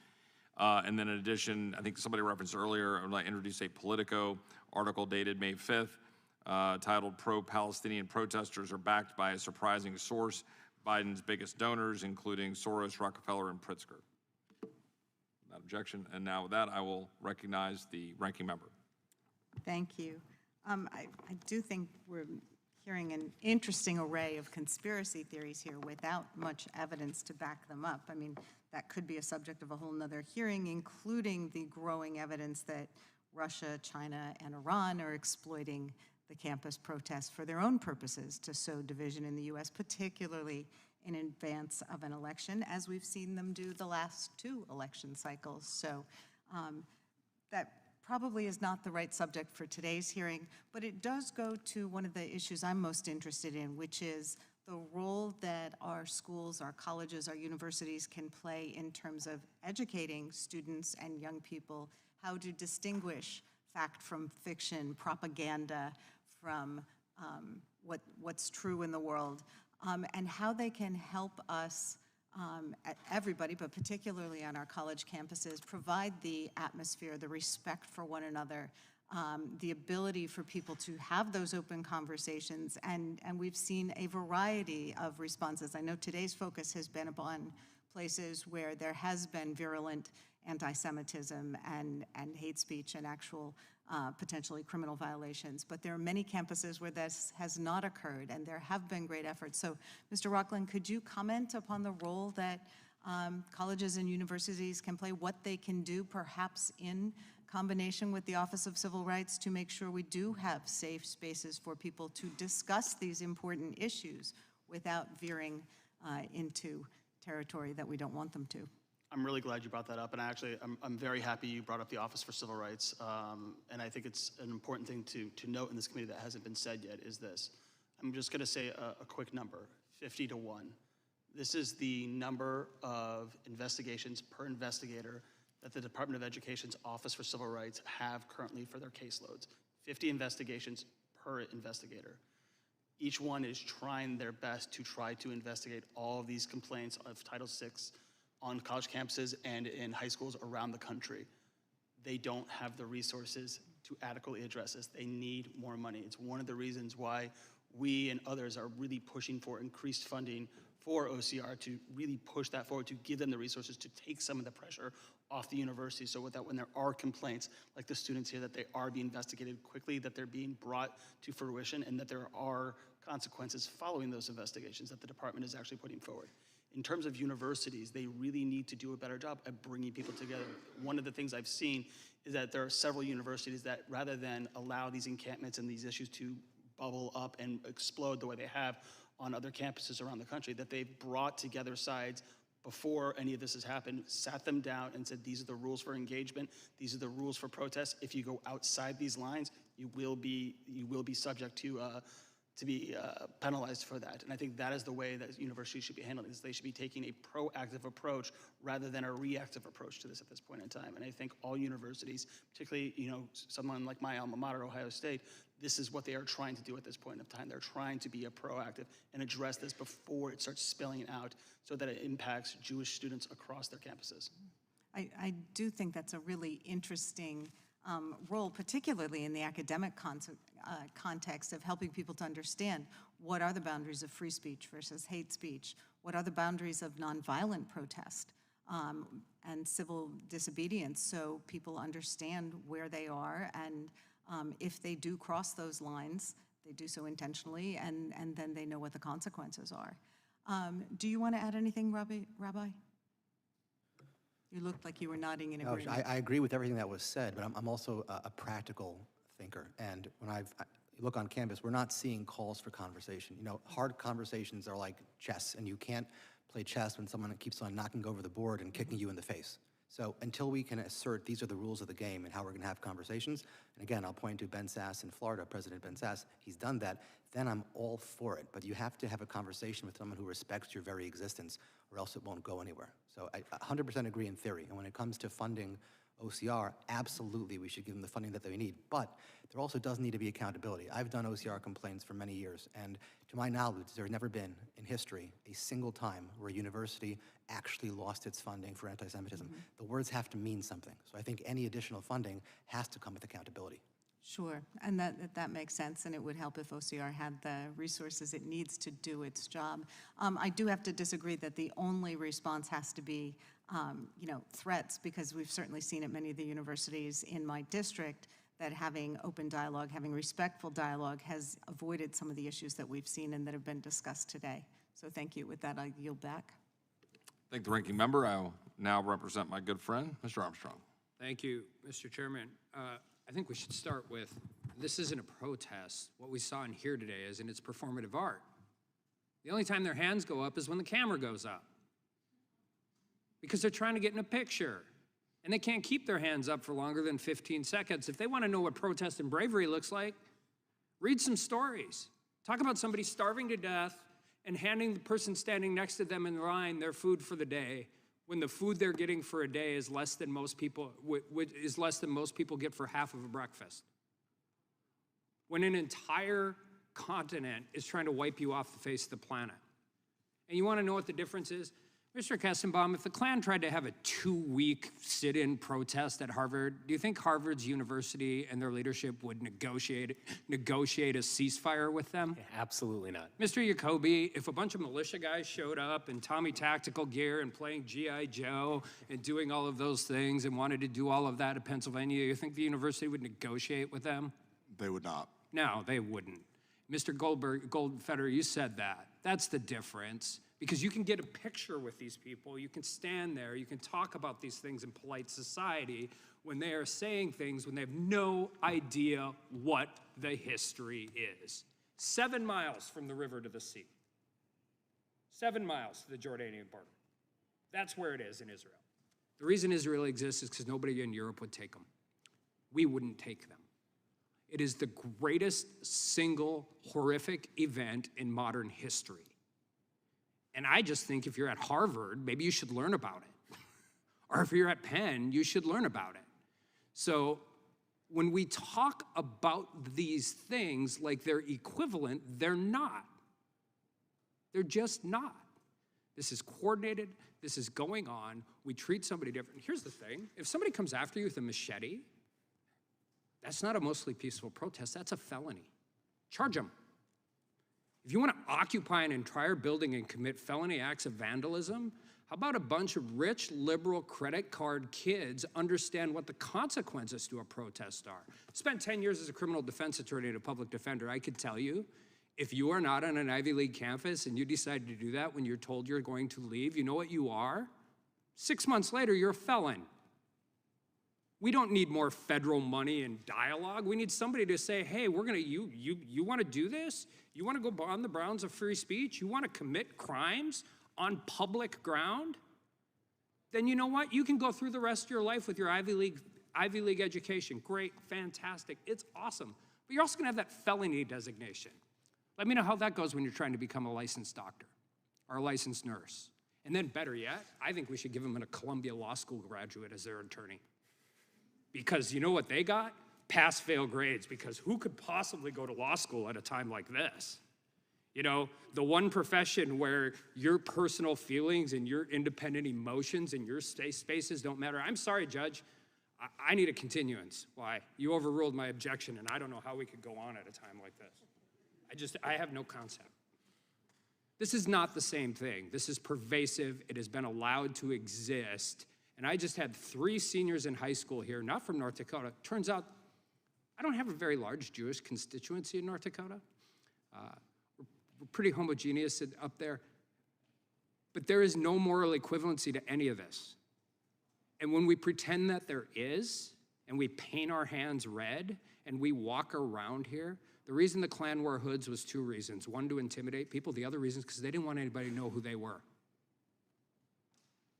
And then in addition, I think somebody referenced earlier, I'd like to introduce a Politico article dated May 5th titled "Pro-Palestinian Protesters Are Backed by a Surprising Source. Biden's Biggest Donors, Including Soros, Rockefeller, and Pritzker." Without objection. And now with that, I will recognize the ranking member. Thank you. I do think we're hearing an interesting array of conspiracy theories here without much evidence to back them up. I mean, that could be a subject of a whole nother hearing, including the growing evidence that Russia, China, and Iran are exploiting the campus protests for their own purposes to sow division in the U.S., particularly in advance of an election, as we've seen them do the last 2 election cycles. So that probably is not the right subject for today's hearing, but it does go to one of the issues I'm most interested in, which is the role that our schools, our colleges, our universities can play in terms of educating students and young people how to distinguish fact from fiction, propaganda from what's true in the world, and how they can help us, everybody, but particularly on our college campuses, provide the atmosphere, the respect for one another, the ability for people to have those open conversations, and we've seen a variety of responses. I know today's focus has been upon places where there has been virulent anti-Semitism and hate speech and actual potentially criminal violations. But there are many campuses where this has not occurred, and there have been great efforts. So, Mr. Rockland, could you comment upon the role that colleges and universities can play, what they can do perhaps in combination with the Office of Civil Rights to make sure we do have safe spaces for people to discuss these important issues without veering into territory that we don't want them to? I'm really glad you brought that up, and I'm very happy you brought up the Office for Civil Rights, and I think it's an important thing to note in this committee that hasn't been said yet is this. I'm just going to say a quick number, 50 to 1. This is the number of investigations per investigator that the Department of Education's Office for Civil Rights have currently for their caseloads. 50 investigations per investigator. Each one is trying their best to try to investigate all of these complaints of Title VI on college campuses and in high schools around the country. They don't have the resources to adequately address this. They need more money. It's one of the reasons why we and others are really pushing for increased funding for OCR to really push that forward, to give them the resources to take some of the pressure off the university so that when there are complaints like the students here, that they are being investigated quickly, that they're being brought to fruition, and that there are consequences following those investigations that the department is actually putting forward. In terms of universities, they really need to do a better job at bringing people together. One of the things I've seen is that there are several universities that rather than allow these encampments and these issues to bubble up and explode the way they have on other campuses around the country, that they've brought together sides before any of this has happened, sat them down and said, these are the rules for engagement, these are the rules for protest. If you go outside these lines, you will be subject to be penalized for that. And I think that is the way that universities should be handling this. They should be taking a proactive approach rather than a reactive approach to this at this point in time. And I think all universities, particularly someone like my alma mater, Ohio State, this is what they are trying to do at this point in time. They're trying to be a proactive and address this before it starts spilling out so that it impacts Jewish students across their campuses. I do think that's a really interesting role, particularly in the academic context of helping people to understand what are the boundaries of free speech versus hate speech, what are the boundaries of nonviolent protest and civil disobedience, so people understand where they are, and if they do cross those lines, they do so intentionally, and then they know what the consequences are. Do you want to add anything, Rabbi? You looked like you were nodding in No, agreement. I agree with everything that was said, but I'm also a practical thinker. And when you look on campus, we're not seeing calls for conversation. You know, hard conversations are like chess, and you can't play chess when someone keeps on knocking over the board and kicking you in the face. So until we can assert these are the rules of the game and how we're going to have conversations, and again, I'll point to Ben Sass in Florida, President Ben Sass, he's done that, then I'm all for it. But you have to have a conversation with someone who respects your very existence, or else it won't go anywhere. So I 100% agree in theory. And when it comes to funding OCR, absolutely we should give them the funding that they need. But there also does need to be accountability. I've done OCR complaints for many years, and to my knowledge, there's never been in history a single time where a university actually lost its funding for anti-Semitism. The words have to mean something. So I think any additional funding has to come with accountability. Sure, and that makes sense, and it would help if OCR had the resources it needs to do its job. I do have to disagree that the only response has to be, threats, because we've certainly seen at many of the universities in my district that having open dialogue, having respectful dialogue has avoided some of the issues that we've seen and that have been discussed today. So thank you. With that, I yield back. Thank the ranking member. I will now represent my good friend, Mr. Armstrong. Thank you, Mr. Chairman. I think we should start with, this isn't a protest. What we saw in here today is in its performative art. The only time their hands go up is when the camera goes up, because they're trying to get in a picture, and they can't keep their hands up for longer than 15 seconds. If they want to know what protest and bravery looks like, read some stories. Talk about somebody starving to death and handing the person standing next to them in line their food for the day, when the food they're getting for a day is less than most people get for half of a breakfast. When an entire continent is trying to wipe you off the face of the planet. And you want to know what the difference is? Mr. Kestenbaum, if the Klan tried to have a 2-week sit-in protest at Harvard, do you think Harvard's university and their leadership would negotiate a ceasefire with them? Absolutely not. Mr. Jacoby, if a bunch of militia guys showed up in Tommy tactical gear and playing G.I. Joe and doing all of those things and wanted to do all of that at Pennsylvania, you think the university would negotiate with them? They would not. No, they wouldn't. Mr. Goldfeder, you said that. That's the difference. Because you can get a picture with these people, you can stand there, you can talk about these things in polite society when they are saying things when they have no idea what the history is. 7 miles from the river to the sea. 7 miles to the Jordanian border. That's where it is in Israel. The reason Israel exists is because nobody in Europe would take them. We wouldn't take them. It is the greatest single horrific event in modern history. And I just think if you're at Harvard, maybe you should learn about it. Or if you're at Penn, you should learn about it. So when we talk about these things like they're equivalent, they're not. They're just not. This is coordinated. This is going on. We treat somebody different. Here's the thing. If somebody comes after you with a machete, that's not a mostly peaceful protest. That's a felony. Charge them. If you want to occupy an entire building and commit felony acts of vandalism, how about a bunch of rich, liberal credit card kids understand what the consequences to a protest are? Spent 10 years as a criminal defense attorney and a public defender. I could tell you, if you are not on an Ivy League campus and you decide to do that when you're told you're going to leave, you know what you are? 6 months later, you're a felon. We don't need more federal money and dialogue. We need somebody to say, hey, you want to do this? You want to go on the grounds of free speech? You want to commit crimes on public ground? Then you know what? You can go through the rest of your life with your Ivy League education. Great, fantastic, it's awesome. But you're also going to have that felony designation. Let me know how that goes when you're trying to become a licensed doctor or a licensed nurse. And then better yet, I think we should give them a Columbia Law School graduate as their attorney. Because you know what they got? Pass-fail grades, because who could possibly go to law school at a time like this? You know, the one profession where your personal feelings and your independent emotions and your spaces don't matter. I'm sorry, Judge, I need a continuance. Why? You overruled my objection, and I don't know how we could go on at a time like this. I have no concept. This is not the same thing. This is pervasive. It has been allowed to exist. And I just had 3 seniors in high school here, not from North Dakota. Turns out, I don't have a very large Jewish constituency in North Dakota. We're pretty homogeneous up there. But there is no moral equivalency to any of this. And when we pretend that there is, and we paint our hands red, and we walk around here, the reason the Klan wore hoods was two reasons. One, to intimidate people. The other reason is because they didn't want anybody to know who they were.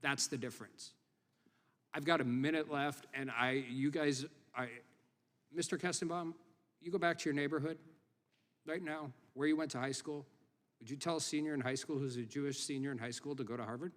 That's the difference. I've got a minute left, and Mr. Kestenbaum, you go back to your neighborhood right now, where you went to high school. Would you tell a senior in high school who's a Jewish senior in high school to go to Harvard?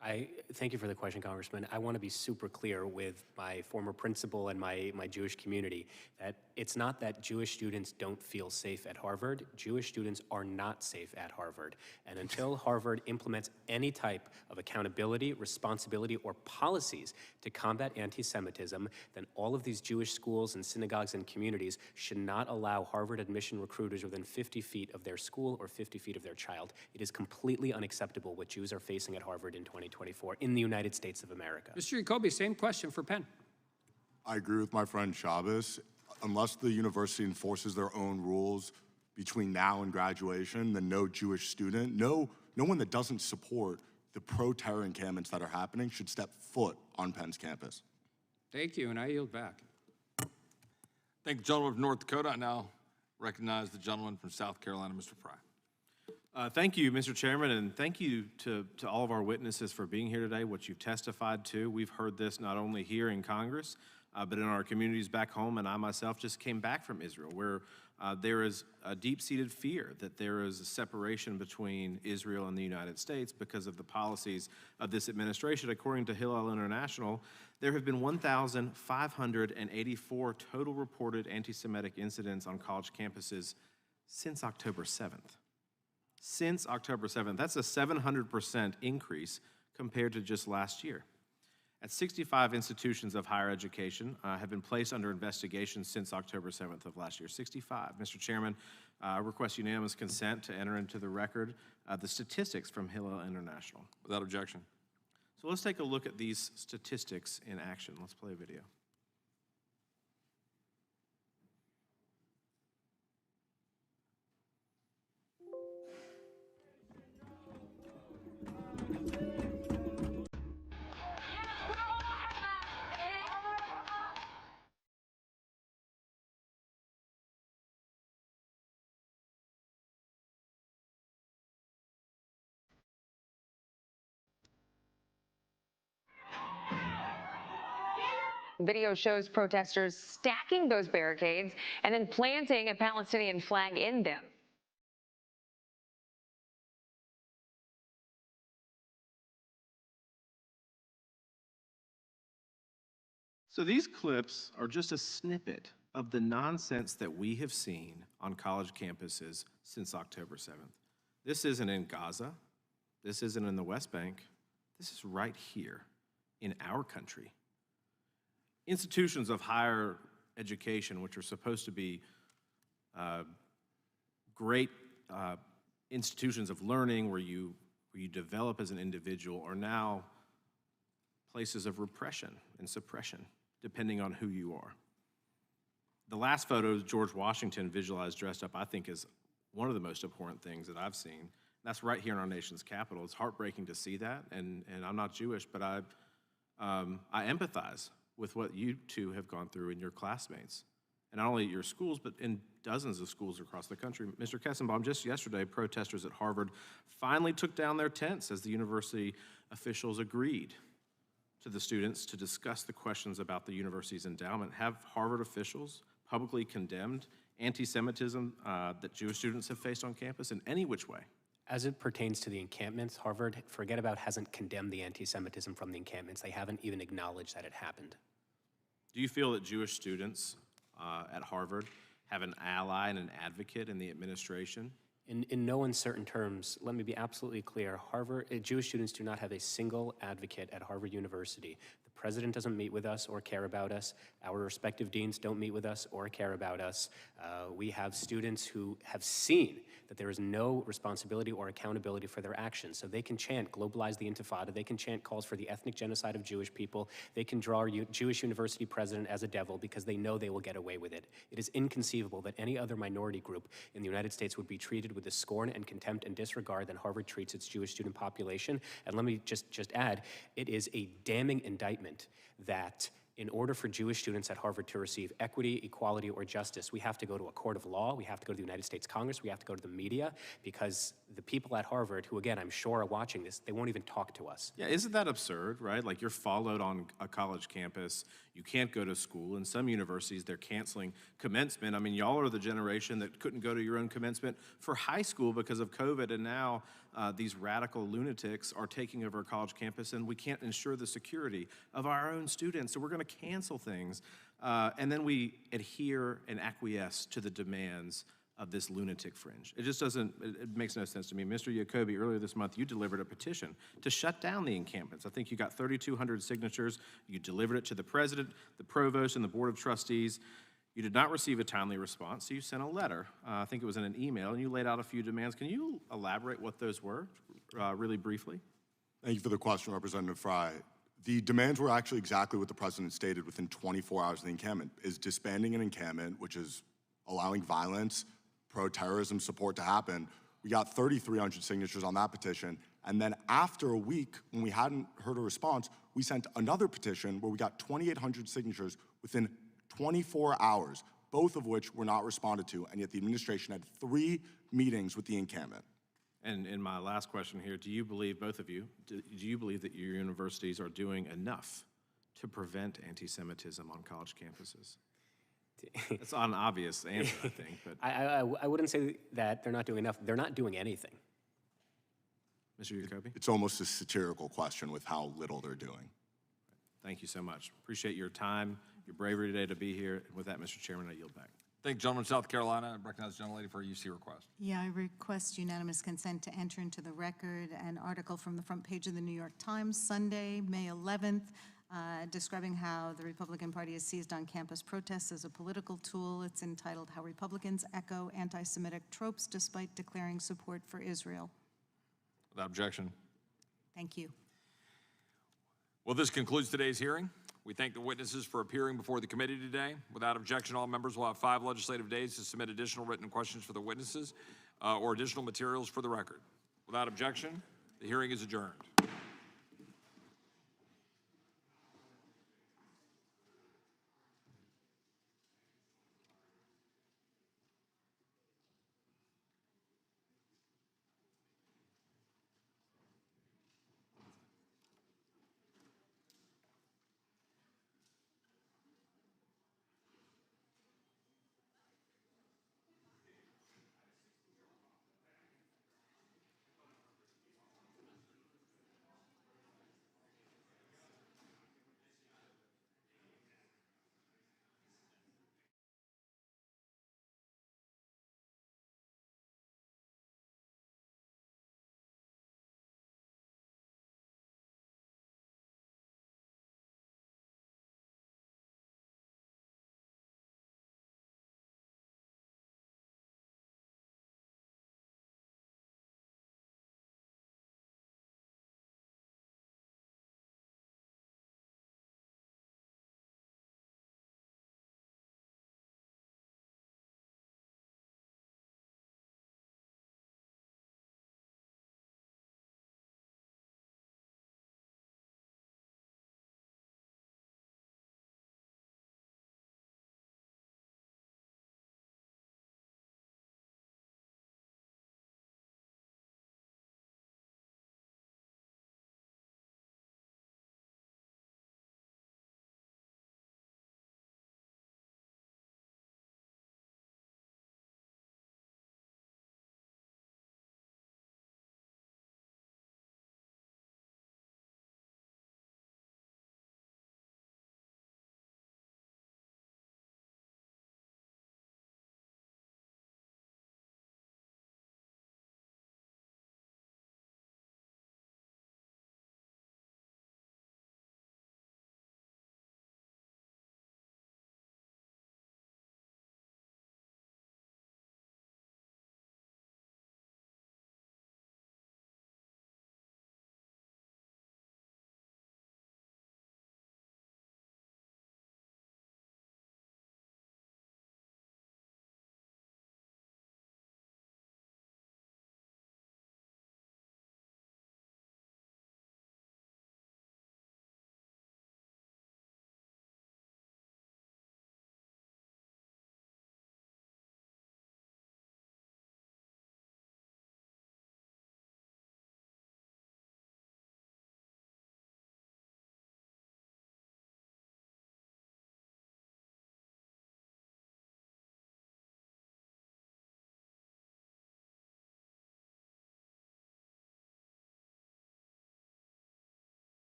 I thank you for the question, Congressman. I want to be super clear with my former principal and my Jewish community that it's not that Jewish students don't feel safe at Harvard. Jewish students are not safe at Harvard. And until Harvard implements any type of accountability, responsibility, or policies to combat anti-Semitism, then all of these Jewish schools and synagogues and communities should not allow Harvard admission recruiters within 50 feet of their school or 50 feet of their child. It is completely unacceptable what Jews are facing at Harvard in 2024 in the United States of America. Mr. Jacoby, same question for Penn. I agree with my friend Shabbos. Unless the university enforces their own rules between now and graduation, then no Jewish student, no one that doesn't support the pro-terror encampments that are happening should step foot on Penn's campus. Thank you, and I yield back. Thank the gentleman from North Dakota. I now recognize the gentleman from South Carolina, Mr. Fry. Thank you, Mr. Chairman, and thank you to all of our witnesses for being here today, what you've testified to. We've heard this not only here in Congress, but in our communities back home, and I myself just came back from Israel, where there is a deep-seated fear that there is a separation between Israel and the United States because of the policies of this administration. According to Hillel International, there have been 1,584 total reported anti-Semitic incidents on college campuses since October 7th. Since October 7th. That's a 700% increase compared to just last year. At 65 institutions of higher education have been placed under investigation since October 7th of last year. 65. Mr. Chairman, I request unanimous consent to enter into the record the statistics from Hillel International. Without objection. So let's take a look at these statistics in action. Let's play a video. Video shows protesters stacking those barricades and then planting a Palestinian flag in them. So these clips are just a snippet of the nonsense that we have seen on college campuses since October 7th. This isn't in Gaza. This isn't in the West Bank. This is right here in our country. Institutions of higher education, which are supposed to be great institutions of learning where you develop as an individual, are now places of repression and suppression, depending on who you are. The last photo, George Washington visualized dressed up, I think is one of the most important things that I've seen. That's right here in our nation's capital. It's heartbreaking to see that, and I'm not Jewish, but I empathize with what you two have gone through in your classmates. And not only at your schools, but in dozens of schools across the country. Mr. Kestenbaum, just yesterday, protesters at Harvard finally took down their tents as the university officials agreed to the students to discuss the questions about the university's endowment. Have Harvard officials publicly condemned anti-Semitism that Jewish students have faced on campus in any which way? As it pertains to the encampments, Harvard, forget about, hasn't condemned the anti-Semitism from the encampments. They haven't even acknowledged that it happened. Do you feel that Jewish students at Harvard have an ally and an advocate in the administration? In no uncertain terms, let me be absolutely clear, Jewish students do not have a single advocate at Harvard University. The president doesn't meet with us or care about us. Our respective deans don't meet with us or care about us. We have students who have seen that there is no responsibility or accountability for their actions. So they can chant, globalize the Intifada. They can chant calls for the ethnic genocide of Jewish people. They can draw our Jewish university president as a devil because they know they will get away with it. It is inconceivable that any other minority group in the United States would be treated with the scorn and contempt and disregard that Harvard treats its Jewish student population. And let me just add, it is a damning indictment that in order for Jewish students at Harvard to receive equity, equality, or justice, we have to go to a court of law, we have to go to the United States Congress, we have to go to the media, because the people at Harvard, who again, I'm sure are watching this, they won't even talk to us. Yeah, isn't that absurd, right? Like you're followed on a college campus, you can't go to school. In some universities, they're canceling commencement. I mean, y'all are the generation that couldn't go to your own commencement for high school because of COVID, and now these radical lunatics are taking over a college campus, and we can't ensure the security of our own students, so we're gonna cancel things. And then we adhere and acquiesce to the demands of this lunatic fringe. It just doesn't, it makes no sense to me. Mr. Jacoby, earlier this month, you delivered a petition to shut down the encampments. I think you got 3,200 signatures. You delivered it to the president, the provost, and the board of trustees. You did not receive a timely response, so you sent a letter. I think it was in an email, and you laid out a few demands. Can you elaborate what those were, really briefly? Thank you for the question, Representative Fry. The demands were actually exactly what the president stated within 24 hours of the encampment, is disbanding an encampment, which is allowing violence, pro-terrorism support to happen. We got 3,300 signatures on that petition, and then after a week, when we hadn't heard a response, we sent another petition where we got 2,800 signatures within 24 hours, both of which were not responded to, and yet the administration had 3 meetings with the encampment. And in my last question here, do you believe, both of you, do you believe that your universities are doing enough to prevent anti-Semitism on college campuses? That's an obvious answer, I think. But I wouldn't say that they're not doing enough. They're not doing anything. Mr. Jacoby? It's almost a satirical question with how little they're doing. Thank you so much. Appreciate your time, your bravery today to be here. And with that, Mr. Chairman, I yield back. Thank you, gentleman, South Carolina. I recognize the gentlelady for a UC request. Yeah, I request unanimous consent to enter into the record an article from the front page of the New York Times, Sunday, May 11th, describing how the Republican Party has seized on-campus protests as a political tool. It's entitled, "How Republicans Echo Anti-Semitic Tropes Despite Declaring Support for Israel." Without objection. Thank you. Well, this concludes today's hearing. We thank the witnesses for appearing before the committee today. Without objection, all members will have 5 legislative days to submit additional written questions for the witnesses or additional materials for the record. Without objection, the hearing is adjourned.